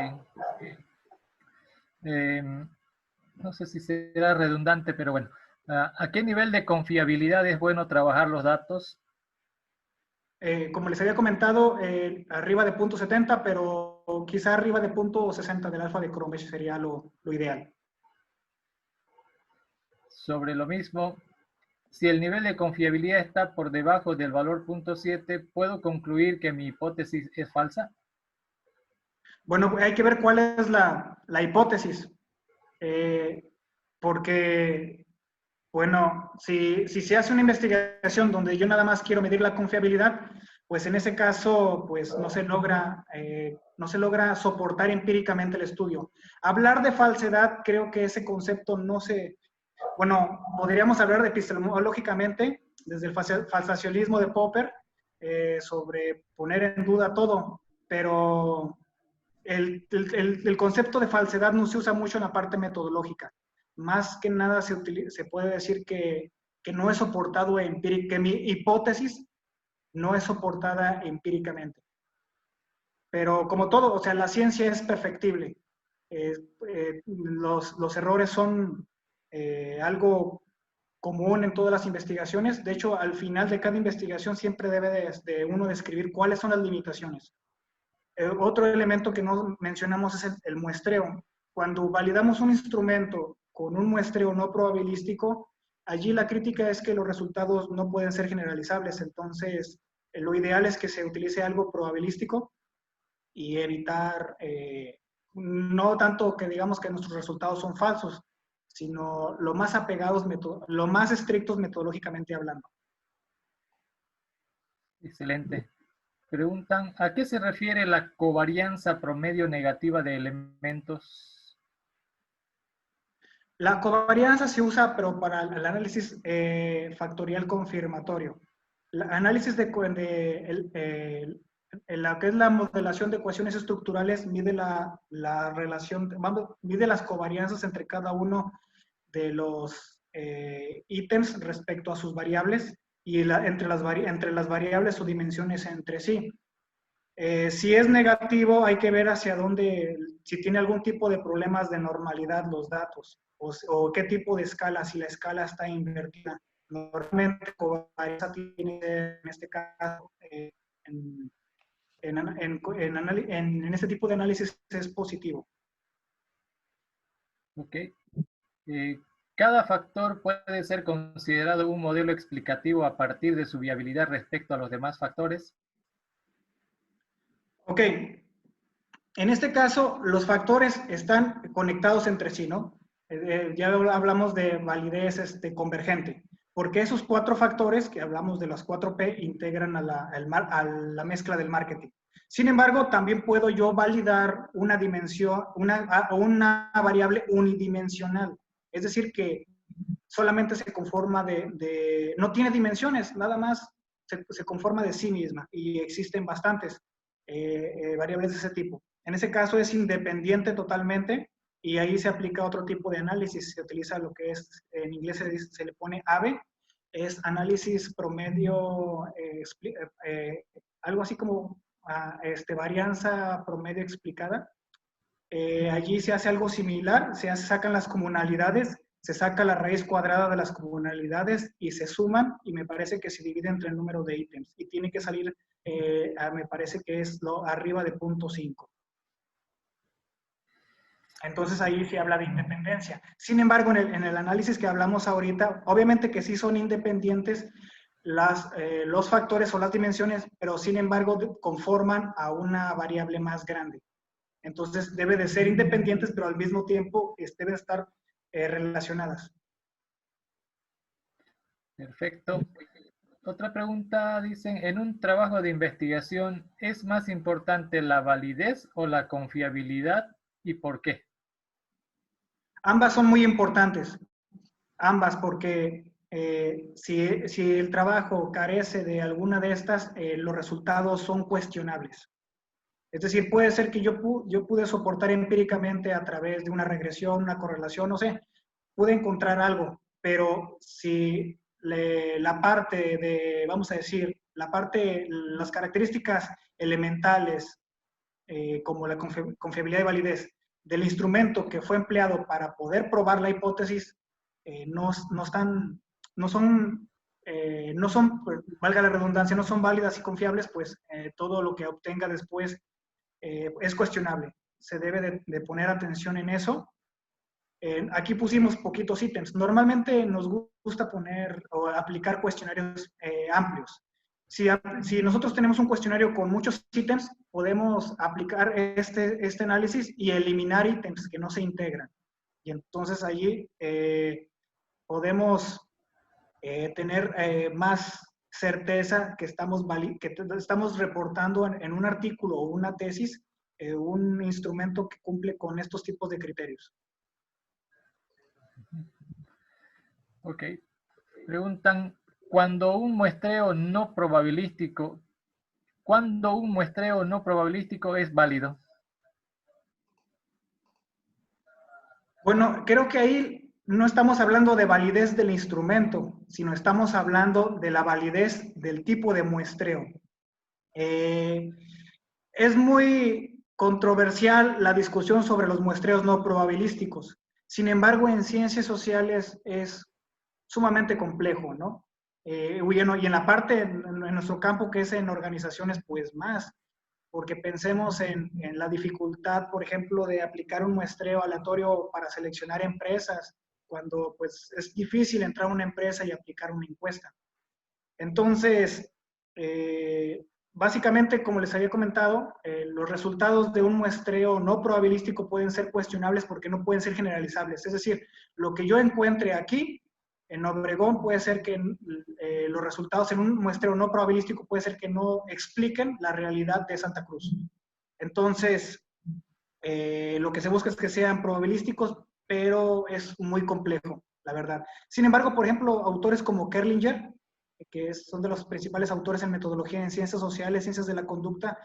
No sé si será redundante, pero bueno. ¿A qué nivel de confiabilidad es bueno trabajar los datos? como les había comentado, arriba de 0.70, pero quizá arriba de 0.60 del alfa de Cronbach sería lo ideal. Sobre lo mismo, si el nivel de confiabilidad está por debajo del valor 0.7, ¿puedo concluir que mi hipótesis es falsa? Bueno, hay que ver cuál es la hipótesis. Porque, bueno, si se hace una investigación donde yo nada más quiero medir la confiabilidad, pues en ese caso, pues no se logra soportar empíricamente el estudio. Hablar de falsedad, creo que ese concepto no se... Bueno, podríamos hablar de epistemológicamente, desde el falsacionismo de Popper, sobre poner en duda todo, pero el concepto de falsedad no se usa mucho en la parte metodológica. Más que nada se puede decir que no es soportado empíricamente, que mi hipótesis no es soportada empíricamente. Pero como todo, o sea, la ciencia es perfectible. Los errores son algo común en todas las investigaciones. De hecho, al final de cada investigación siempre debe de uno describir cuáles son las limitaciones. Otro elemento que no mencionamos es el muestreo. Cuando validamos un instrumento con un muestreo no probabilístico, allí la crítica es que los resultados no pueden ser generalizables. Entonces, lo ideal es que se utilice algo probabilístico y evitar, no tanto que digamos que nuestros resultados son falsos, sino lo más apegados, lo más estrictos metodológicamente hablando. Excelente. Preguntan, ¿a qué se refiere la covarianza promedio negativa de elementos? La covarianza se usa, pero para el análisis factorial confirmatorio. El análisis de la que es la modelación de ecuaciones estructurales mide la relación, mide las covarianzas entre cada uno de los ítems respecto a sus variables y entre las variables o dimensiones entre sí. Si es negativo, hay que ver hacia dónde, si tiene algún tipo de problemas de normalidad los datos, o qué tipo de escala, si la escala está invertida. Normalmente, covarianza tiene, en este caso, en este tipo de análisis es positivo. Ok. ¿Cada factor puede ser considerado un modelo explicativo a partir de su viabilidad respecto a los demás factores? Ok. En este caso, los factores están conectados entre sí, ¿no? Ya hablamos de validez convergente, porque esos 4 factores que hablamos de las 4P integran a la mezcla del marketing. Sin embargo, también puedo yo validar una dimensión, una variable unidimensional, es decir, que solamente se conforma no tiene dimensiones, nada más se conforma de sí misma, y existen bastantes variables de ese tipo. En ese caso es independiente totalmente y ahí se aplica otro tipo de análisis. Se utiliza lo que es, en inglés se le pone AVE, es análisis promedio, algo así como varianza promedio explicada. Allí se hace algo similar, se sacan las comunalidades, se saca la raíz cuadrada de las comunalidades y se suman, y me parece que se divide entre el número de ítems y tiene que salir, me parece que es arriba de 0.5. Entonces ahí se habla de independencia. Sin embargo, en el análisis que hablamos ahorita, obviamente que sí son independientes los factores o las dimensiones, pero sin embargo conforman a una variable más grande. Entonces debe de ser independientes, pero al mismo tiempo deben estar relacionadas. Perfecto. Otra pregunta, dicen, en un trabajo de investigación, ¿es más importante la validez o la confiabilidad y por qué? Ambas son muy importantes, ambas, porque si el trabajo carece de alguna de estas, los resultados son cuestionables. Es decir, puede ser que yo pude soportar empíricamente a través de una regresión, una correlación, no sé, pude encontrar algo, pero si la parte de, vamos a decir, las características elementales, como la confiabilidad y validez del instrumento que fue empleado para poder probar la hipótesis, no son no son, valga la redundancia, no son válidas y confiables, pues todo lo que obtenga después es cuestionable. Se debe de poner atención en eso. Aquí pusimos poquitos ítems. Normalmente nos gusta poner o aplicar cuestionarios amplios. Si nosotros tenemos un cuestionario con muchos ítems, podemos aplicar este análisis y eliminar ítems que no se integran. Y entonces allí podemos tener más certeza que estamos reportando en un artículo o una tesis un instrumento que cumple con estos tipos de criterios. Ok. Preguntan, ¿cuándo un muestreo no probabilístico es válido? Bueno, creo que ahí no estamos hablando de validez del instrumento, sino estamos hablando de la validez del tipo de muestreo. Es muy controversial la discusión sobre los muestreos no probabilísticos. Sin embargo, en ciencias sociales es sumamente complejo, ¿no? Y en la parte, en nuestro campo que es en organizaciones, pues más, porque pensemos en la dificultad, por ejemplo, de aplicar un muestreo aleatorio para seleccionar empresas, cuando pues es difícil entrar a una empresa y aplicar una encuesta. Entonces, básicamente, como les había comentado, los resultados de un muestreo no probabilístico pueden ser cuestionables porque no pueden ser generalizables. Es decir, lo que yo encuentre aquí en Obregón puede ser que los resultados en un muestreo no probabilístico puede ser que no expliquen la realidad de Santa Cruz. Entonces, lo que se busca es que sean probabilísticos, pero es muy complejo, la verdad. Sin embargo, por ejemplo, autores como Kerlinger, que son de los principales autores en metodología en ciencias sociales, ciencias de la conducta,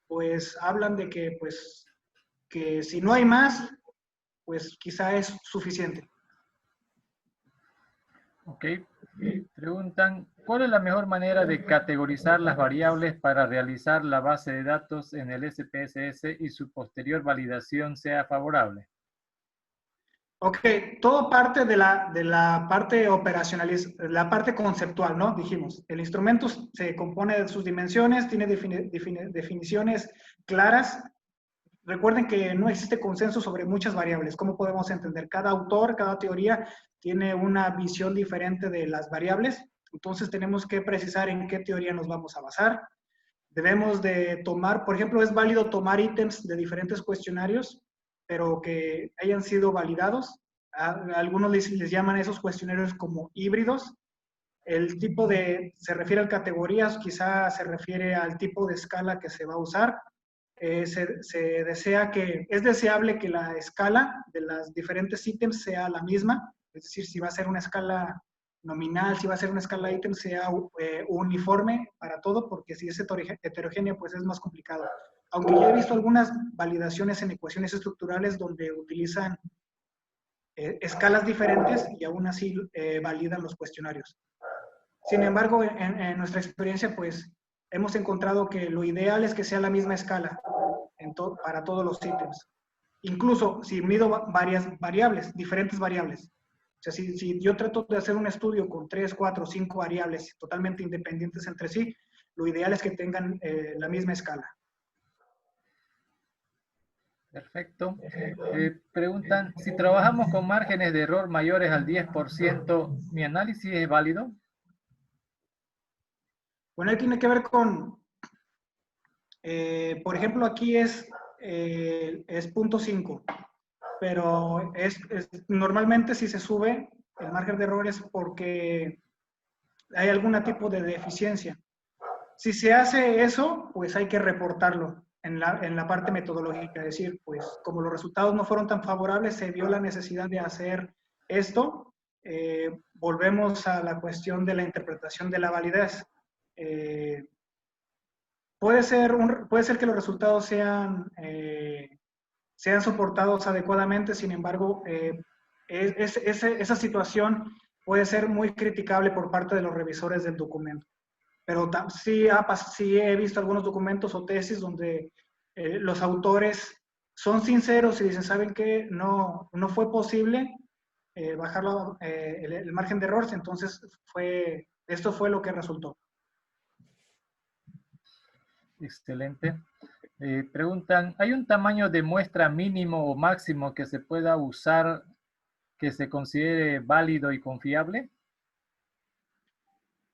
pues hablan de que, pues, que si no hay más, pues quizá es suficiente. Ok. Preguntan, ¿cuál es la mejor manera de categorizar las variables para realizar la base de datos en el SPSS y su posterior validación sea favorable? Ok, todo parte de la parte operacional, la parte conceptual, ¿no? Dijimos, el instrumento se compone de sus dimensiones, tiene definiciones claras. Recuerden que no existe consenso sobre muchas variables. ¿Cómo podemos entender? Cada autor, cada teoría tiene una visión diferente de las variables. Entonces tenemos que precisar en qué teoría nos vamos a basar. Debemos de tomar, por ejemplo, es válido tomar ítems de diferentes cuestionarios, pero que hayan sido validados. Algunos les llaman esos cuestionarios como híbridos. El tipo se refiere a categorías, quizá se refiere al tipo de escala que se va a usar. Es deseable que la escala de los diferentes ítems sea la misma, es decir, si va a ser una escala nominal, si va a ser una escala ítem, sea uniforme para todo, porque si es heterogénea, pues es más complicado. Aunque ya he visto algunas validaciones en ecuaciones estructurales donde utilizan escalas diferentes y aún así validan los cuestionarios. Sin embargo, en nuestra experiencia, pues hemos encontrado que lo ideal es que sea la misma escala para todos los ítems. Incluso si mido varias variables, diferentes variables. O sea, si yo trato de hacer un estudio con 3, 4, 5 variables totalmente independientes entre sí, lo ideal es que tengan la misma escala. Perfecto. Preguntan, si trabajamos con márgenes de error mayores al 10%, ¿mi análisis es válido? Bueno, ahí tiene que ver con, por ejemplo, aquí es 0.5, pero normalmente si se sube el margen de error es porque hay algún tipo de deficiencia. Si se hace eso, pues hay que reportarlo en la parte metodológica, es decir, pues como los resultados no fueron tan favorables, se vio la necesidad de hacer esto. Volvemos a la cuestión de la interpretación de la validez. Puede ser que los resultados sean soportados adecuadamente, sin embargo, esa situación puede ser muy criticable por parte de los revisores del documento. Pero sí he visto algunos documentos o tesis donde los autores son sinceros y dicen, ¿saben qué? No fue posible bajar el margen de errores, entonces fue Esto fue lo que resultó. Excelente. Preguntan, ¿hay un tamaño de muestra mínimo o máximo que se pueda usar que se considere válido y confiable?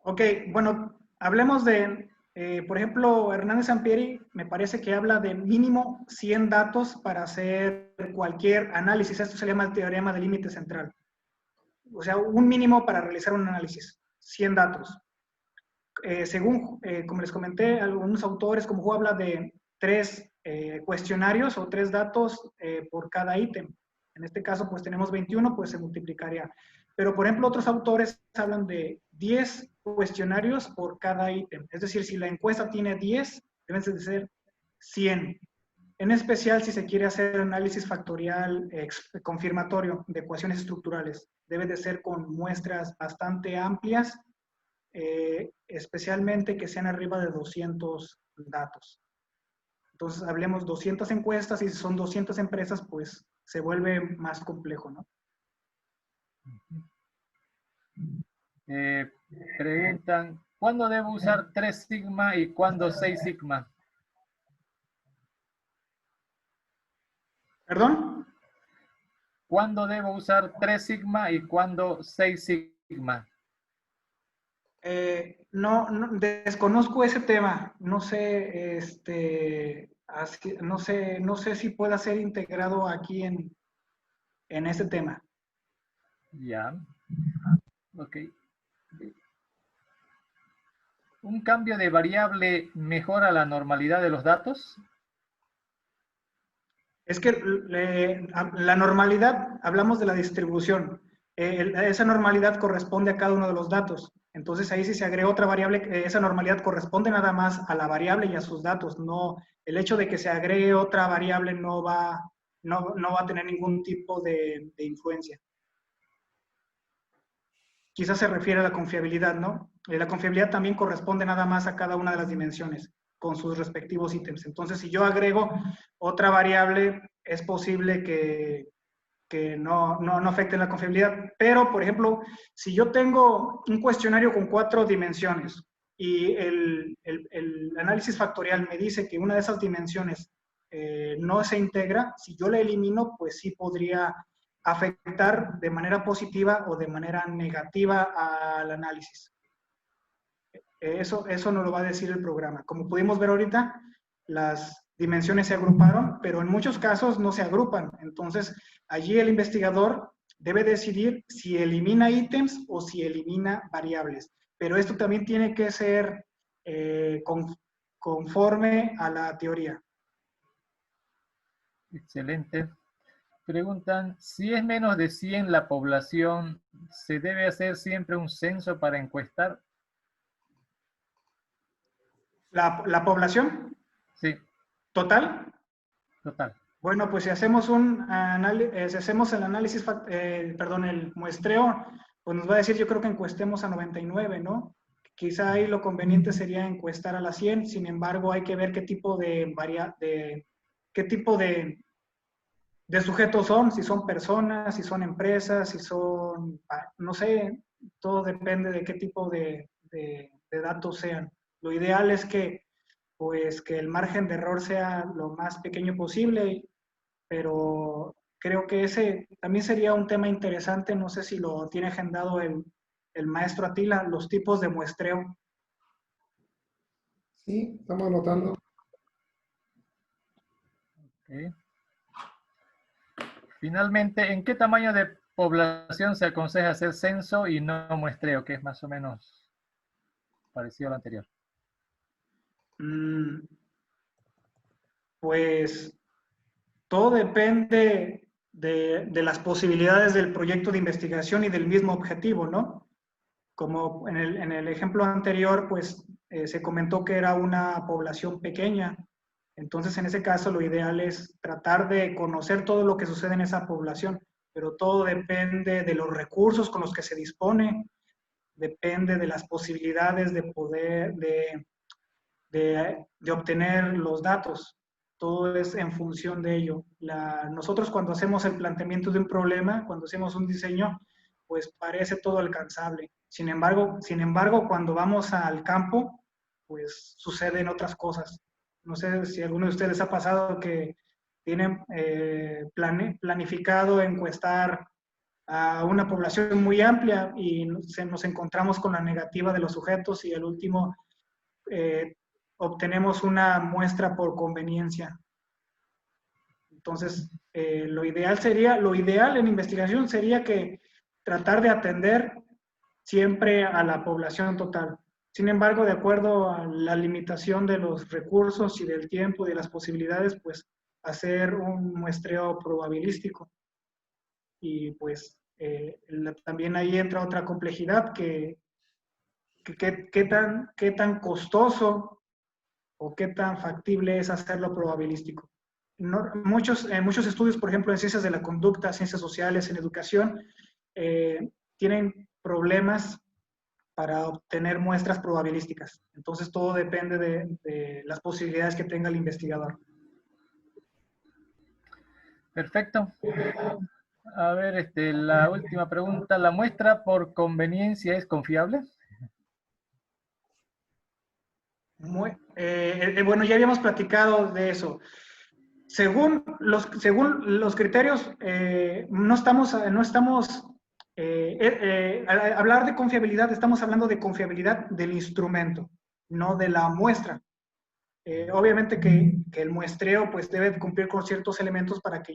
Ok, bueno, hablemos de, por ejemplo, Hernández Sampieri me parece que habla de mínimo 100 datos para hacer cualquier análisis. Esto se llama el teorema del límite central. O sea, un mínimo para realizar un análisis, 100 datos. Según, como les comenté, algunos autores, como Hu, habla de 3 cuestionarios o 3 datos por cada ítem. En este caso, pues tenemos 21, pues se multiplicaría. Pero, por ejemplo, otros autores hablan de 10 cuestionarios por cada ítem. Es decir, si la encuesta tiene 10, deben de ser 100. En especial, si se quiere hacer análisis factorial confirmatorio de ecuaciones estructurales, debe de ser con muestras bastante amplias, especialmente que sean arriba de 200 datos. Entonces, hablemos 200 encuestas y si son 200 empresas, pues se vuelve más complejo, ¿no? Preguntan, ¿cuándo debo usar 3 sigma y cuándo 6 sigma? ¿Perdón? ¿Cuándo debo usar 3 sigma y cuándo 6 sigma? No, desconozco ese tema. No sé, no sé si pueda ser integrado aquí en este tema. Ya. Ok. ¿Un cambio de variable mejora la normalidad de los datos? Es que la normalidad, hablamos de la distribución. Esa normalidad corresponde a cada uno de los datos. Entonces ahí si se agrega otra variable, esa normalidad corresponde nada más a la variable y a sus datos. No, el hecho de que se agregue otra variable no va a tener ningún tipo de influencia. Quizás se refiere a la confiabilidad, ¿no? La confiabilidad también corresponde nada más a cada una de las dimensiones con sus respectivos ítems. Entonces, si yo agrego otra variable, es posible que no afecte la confiabilidad. Pero, por ejemplo, si yo tengo un cuestionario con 4 dimensiones y el análisis factorial me dice que una de esas dimensiones no se integra, si yo la elimino, pues sí podría afectar de manera positiva o de manera negativa al análisis. Eso nos lo va a decir el programa. Como pudimos ver ahorita, las dimensiones se agruparon, pero en muchos casos no se agrupan. Entonces, allí el investigador debe decidir si elimina ítems o si elimina variables. Pero esto también tiene que ser conforme a la teoría. Excelente. Preguntan, si es menos de 100 la población, ¿se debe hacer siempre un censo para encuestar? ¿La población? Sí. ¿Total? Total. Bueno, pues si hacemos el análisis, el muestreo, pues nos va a decir, yo creo que encuestemos a 99, ¿no? Quizá ahí lo conveniente sería encuestar a las 100, sin embargo, hay que ver qué tipo de sujetos son, si son personas, si son empresas, si son, no sé, todo depende de qué tipo de datos sean. Lo ideal es que el margen de error sea lo más pequeño posible, pero creo que ese también sería un tema interesante, no sé si lo tiene agendado el maestro Atila, los tipos de muestreo. Sí, estamos anotando. Okay. Finalmente, ¿en qué tamaño de población se aconseja hacer censo y no muestreo, que es más o menos parecido a lo anterior? Pues todo depende de las posibilidades del proyecto de investigación y del mismo objetivo, ¿no? Como en el ejemplo anterior, pues se comentó que era una población pequeña. Entonces, en ese caso, lo ideal es tratar de conocer todo lo que sucede en esa población, pero todo depende de los recursos con los que se dispone, depende de las posibilidades de poder, de obtener los datos. Todo es en función de ello. Nosotros cuando hacemos el planteamiento de un problema, cuando hacemos un diseño, pues parece todo alcanzable. Sin embargo, cuando vamos al campo, pues suceden otras cosas. No sé si a alguno de ustedes ha pasado que tienen planificado encuestar a una población muy amplia y nos encontramos con la negativa de los sujetos y al último obtenemos una muestra por conveniencia. Entonces, lo ideal en investigación sería que tratar de atender siempre a la población total. Sin embargo, de acuerdo a la limitación de los recursos y del tiempo y de las posibilidades, pues hacer un muestreo probabilístico. Y pues también ahí entra otra complejidad qué tan costoso o qué tan factible es hacerlo probabilístico. Muchos estudios, por ejemplo, en ciencias de la conducta, ciencias sociales, en educación, tienen problemas para obtener muestras probabilísticas. Entonces, todo depende de las posibilidades que tenga el investigador. Perfecto. A ver, la última pregunta. ¿La muestra por conveniencia es confiable? Bueno, ya habíamos platicado de eso. Según los criterios, no estamos al hablar de confiabilidad, estamos hablando de confiabilidad del instrumento, no de la muestra. Obviamente que el muestreo pues debe cumplir con ciertos elementos para que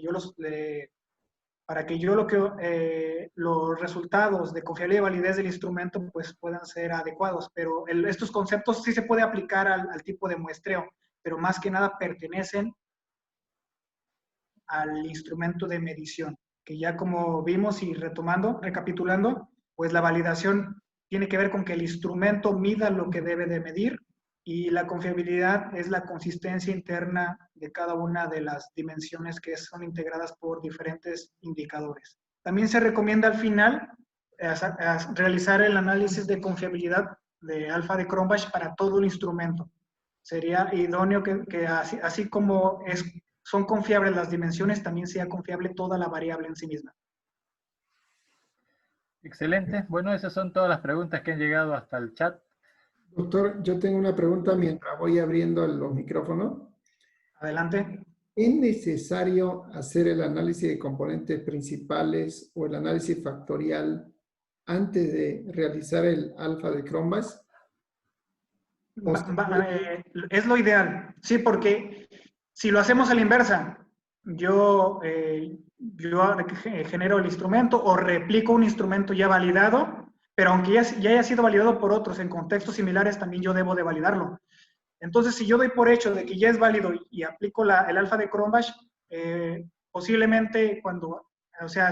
los resultados de confiabilidad y validez del instrumento pues puedan ser adecuados, pero estos conceptos sí se puede aplicar al tipo de muestreo, pero más que nada pertenecen al instrumento de medición, que ya como vimos y recapitulando, pues la validación tiene que ver con que el instrumento mida lo que debe de medir y la confiabilidad es la consistencia interna de cada una de las dimensiones que son integradas por diferentes indicadores. También se recomienda al final realizar el análisis de confiabilidad de alfa de Cronbach para todo el instrumento. Sería idóneo que así como son confiables las dimensiones, también sea confiable toda la variable en sí misma. Excelente. Bueno, esas son todas las preguntas que han llegado hasta el chat. Doctor, yo tengo una pregunta mientras voy abriendo los micrófonos. Adelante. ¿Es necesario hacer el análisis de componentes principales o el análisis factorial antes de realizar el alfa de Cronbach? Es lo ideal, sí, porque si lo hacemos a la inversa, yo genero el instrumento o replico un instrumento ya validado, pero aunque ya haya sido validado por otros en contextos similares, también yo debo de validarlo. Entonces, si yo doy por hecho de que ya es válido y aplico el alfa de Cronbach, posiblemente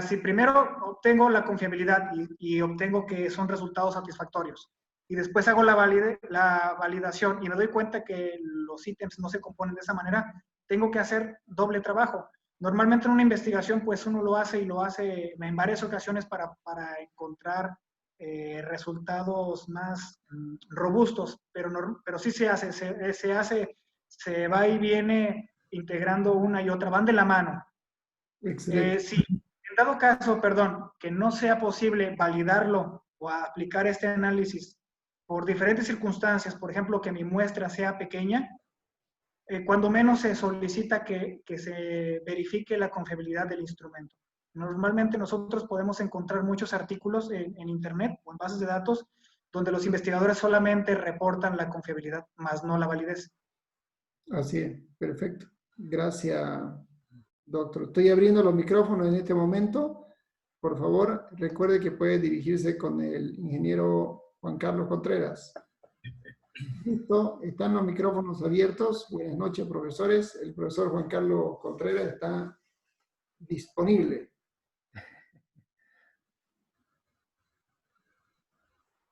si primero obtengo la confiabilidad y obtengo que son resultados satisfactorios, y después hago la validación y me doy cuenta que los ítems no se componen de esa manera, tengo que hacer doble trabajo. Normalmente en una investigación, pues uno lo hace en varias ocasiones para encontrar resultados más robustos, pero sí se va y viene integrando una y otra, van de la mano. Si en dado caso, que no sea posible validarlo o aplicar este análisis por diferentes circunstancias, por ejemplo, que mi muestra sea pequeña, cuando menos se solicita que se verifique la confiabilidad del instrumento. Normalmente nosotros podemos encontrar muchos artículos en Internet o en bases de datos donde los investigadores solamente reportan la confiabilidad, más no la validez. Así es, perfecto. Gracias, doctor. Estoy abriendo los micrófonos en este momento. Por favor, recuerde que puede dirigirse con el ingeniero Juan Carlos Contreras. Listo, están los micrófonos abiertos. Buenas noches, profesores. El profesor Juan Carlos Contreras está disponible.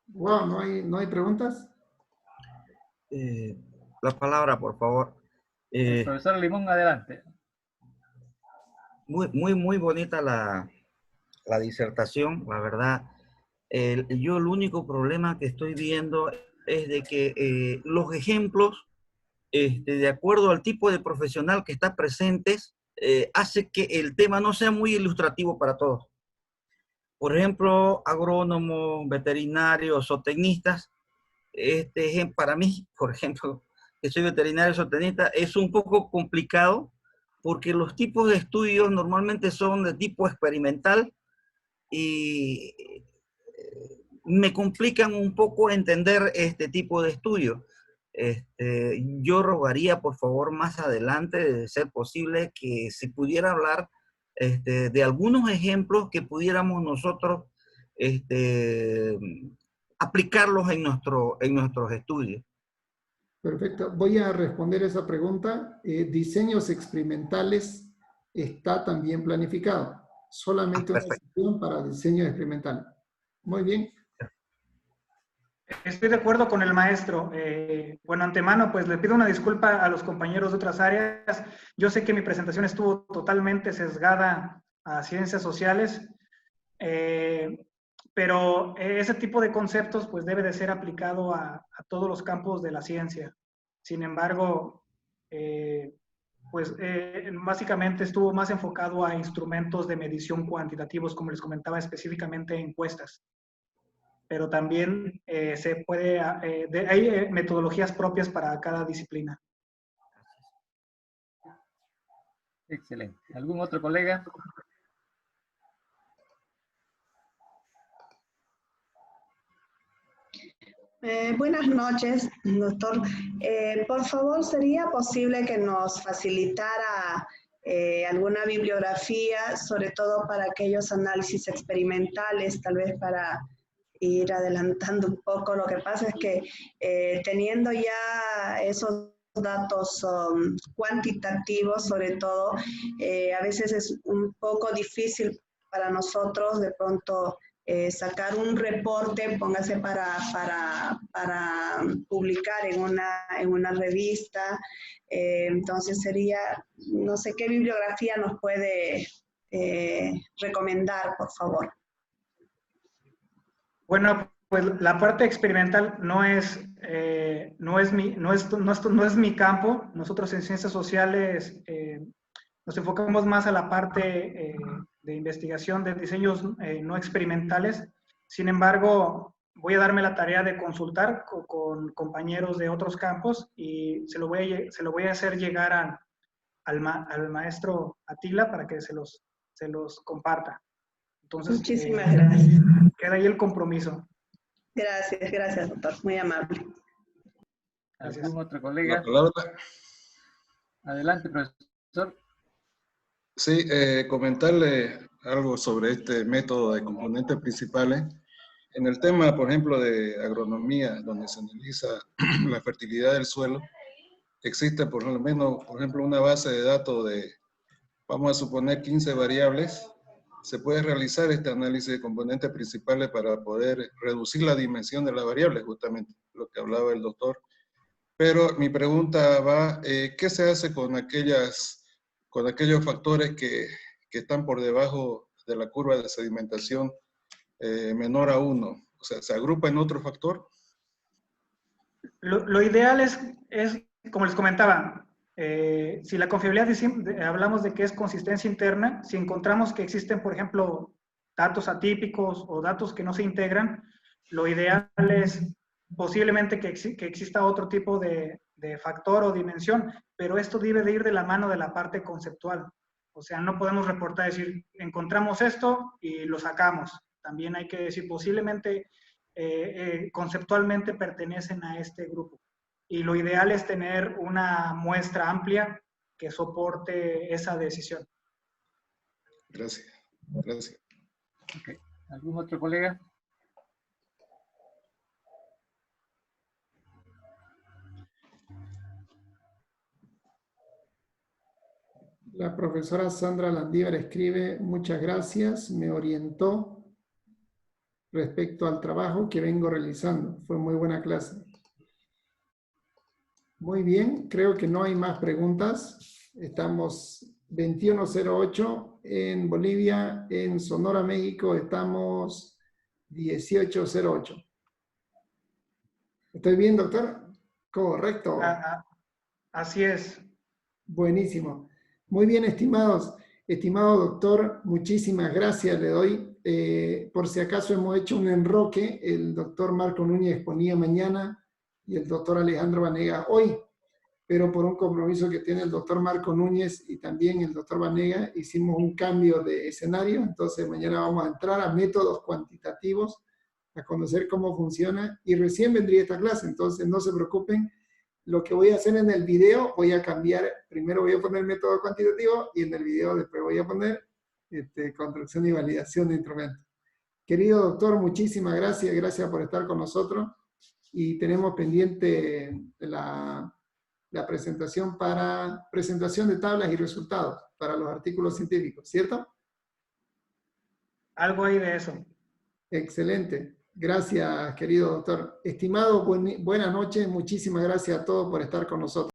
Wow, ¿no hay preguntas? La palabra, por favor. Profesor Limón, adelante. Muy bonita la disertación, la verdad. Yo el único problema que estoy viendo es de que los ejemplos, de acuerdo al tipo de profesional que está presente, hace que el tema no sea muy ilustrativo para todos. por ejemplo, agrónomos, veterinarios, zootecnistas. Para mí, por ejemplo, que soy veterinario zootecnista, es un poco complicado porque los tipos de estudios normalmente son de tipo experimental y me complican un poco entender este tipo de estudios. Yo rogaría, por favor, más adelante, de ser posible, que se pudiera hablar de algunos ejemplos que pudiéramos nosotros aplicarlos en nuestros estudios. Perfecto. Voy a responder esa pregunta. Diseños experimentales está también planificado. Solamente una Perfecto. sesión para diseño experimental. Muy bien. Estoy de acuerdo con el maestro. Bueno, antemano, pues le pido una disculpa a los compañeros de otras áreas. Yo sé que mi presentación estuvo totalmente sesgada a ciencias sociales, pero ese tipo de conceptos pues debe de ser aplicado a todos los campos de la ciencia. Sin embargo, básicamente estuvo más enfocado a instrumentos de medición cuantitativos, como les comentaba, específicamente encuestas. Pero también hay metodologías propias para cada disciplina. Excelente. ¿Algún otro colega? Buenas noches, doctor. Por favor, ¿sería posible que nos facilitara alguna bibliografía, sobre todo para aquellos análisis experimentales, tal vez para ir adelantando un poco? Lo que pasa es que teniendo ya esos datos cuantitativos, sobre todo, a veces es un poco difícil para nosotros de pronto sacar un reporte, póngase para publicar en una revista. Entonces sería, no sé qué bibliografía nos puede recomendar, por favor. Bueno, pues la parte experimental no es mi campo. Nosotros en ciencias sociales nos enfocamos más a la parte de investigación de diseños no experimentales. Sin embargo, voy a darme la tarea de consultar con compañeros de otros campos y se lo voy a hacer llegar al maestro Atila para que se los comparta. Entonces, muchísimas gracias. Queda ahí el compromiso. Gracias, doctor. Muy amable. ¿Algún otro colega? La palabra. Adelante, profesor. Sí, comentarle algo sobre este método de componentes principales. En el tema, por ejemplo, de agronomía, donde se analiza la fertilidad del suelo, existe por lo menos, por ejemplo, una base de datos de, vamos a suponer, 15 variables. Se puede realizar este análisis de componentes principales para poder reducir la dimensión de la variable, justamente lo que hablaba el doctor. Pero mi pregunta va, ¿qué se hace con aquellos factores que están por debajo de la curva de sedimentación menor a 1? O sea, ¿se agrupa en otro factor? Lo ideal es, como les comentaba, si la confiabilidad hablamos de que es consistencia interna, si encontramos que existen, por ejemplo, datos atípicos o datos que no se integran, lo ideal es posiblemente que exista otro tipo de factor o dimensión, pero esto debe de ir de la mano de la parte conceptual. O sea, no podemos reportar, decir, encontramos esto y lo sacamos. También hay que decir, posiblemente conceptualmente pertenecen a este grupo. Y lo ideal es tener una muestra amplia que soporte esa decisión. Gracias. Gracias. Okay. ¿Algún otro colega? La profesora Sandra Landívar escribe, muchas gracias, me orientó respecto al trabajo que vengo realizando. Fue muy buena clase. Muy bien, creo que no hay más preguntas. Estamos 21:08 en Bolivia, en Sonora, México, estamos 18:08. ¿Estoy bien, doctor? Correcto. Así es. Buenísimo. Muy bien, estimados. Estimado doctor, muchísimas gracias le doy por si acaso hemos hecho un enroque, el doctor Marco Núñez exponía mañana y el doctor Alejandro Vanega hoy, pero por un compromiso que tiene el doctor Marco Núñez y también el doctor Vanega, hicimos un cambio de escenario. Entonces mañana vamos a entrar a métodos cuantitativos, a conocer cómo funciona, y recién vendría esta clase, entonces no se preocupen. Lo que voy a hacer en el video, voy a cambiar, primero voy a poner método cuantitativo y en el video después voy a poner construcción y validación de instrumentos. Querido doctor, muchísimas gracias, gracias por estar con nosotros, y tenemos pendiente la presentación para presentación de tablas y resultados para los artículos científicos, ¿cierto? Algo hay de eso. Excelente. Gracias, querido doctor. Estimado, buenas noches. Muchísimas gracias a todos por estar con nosotros.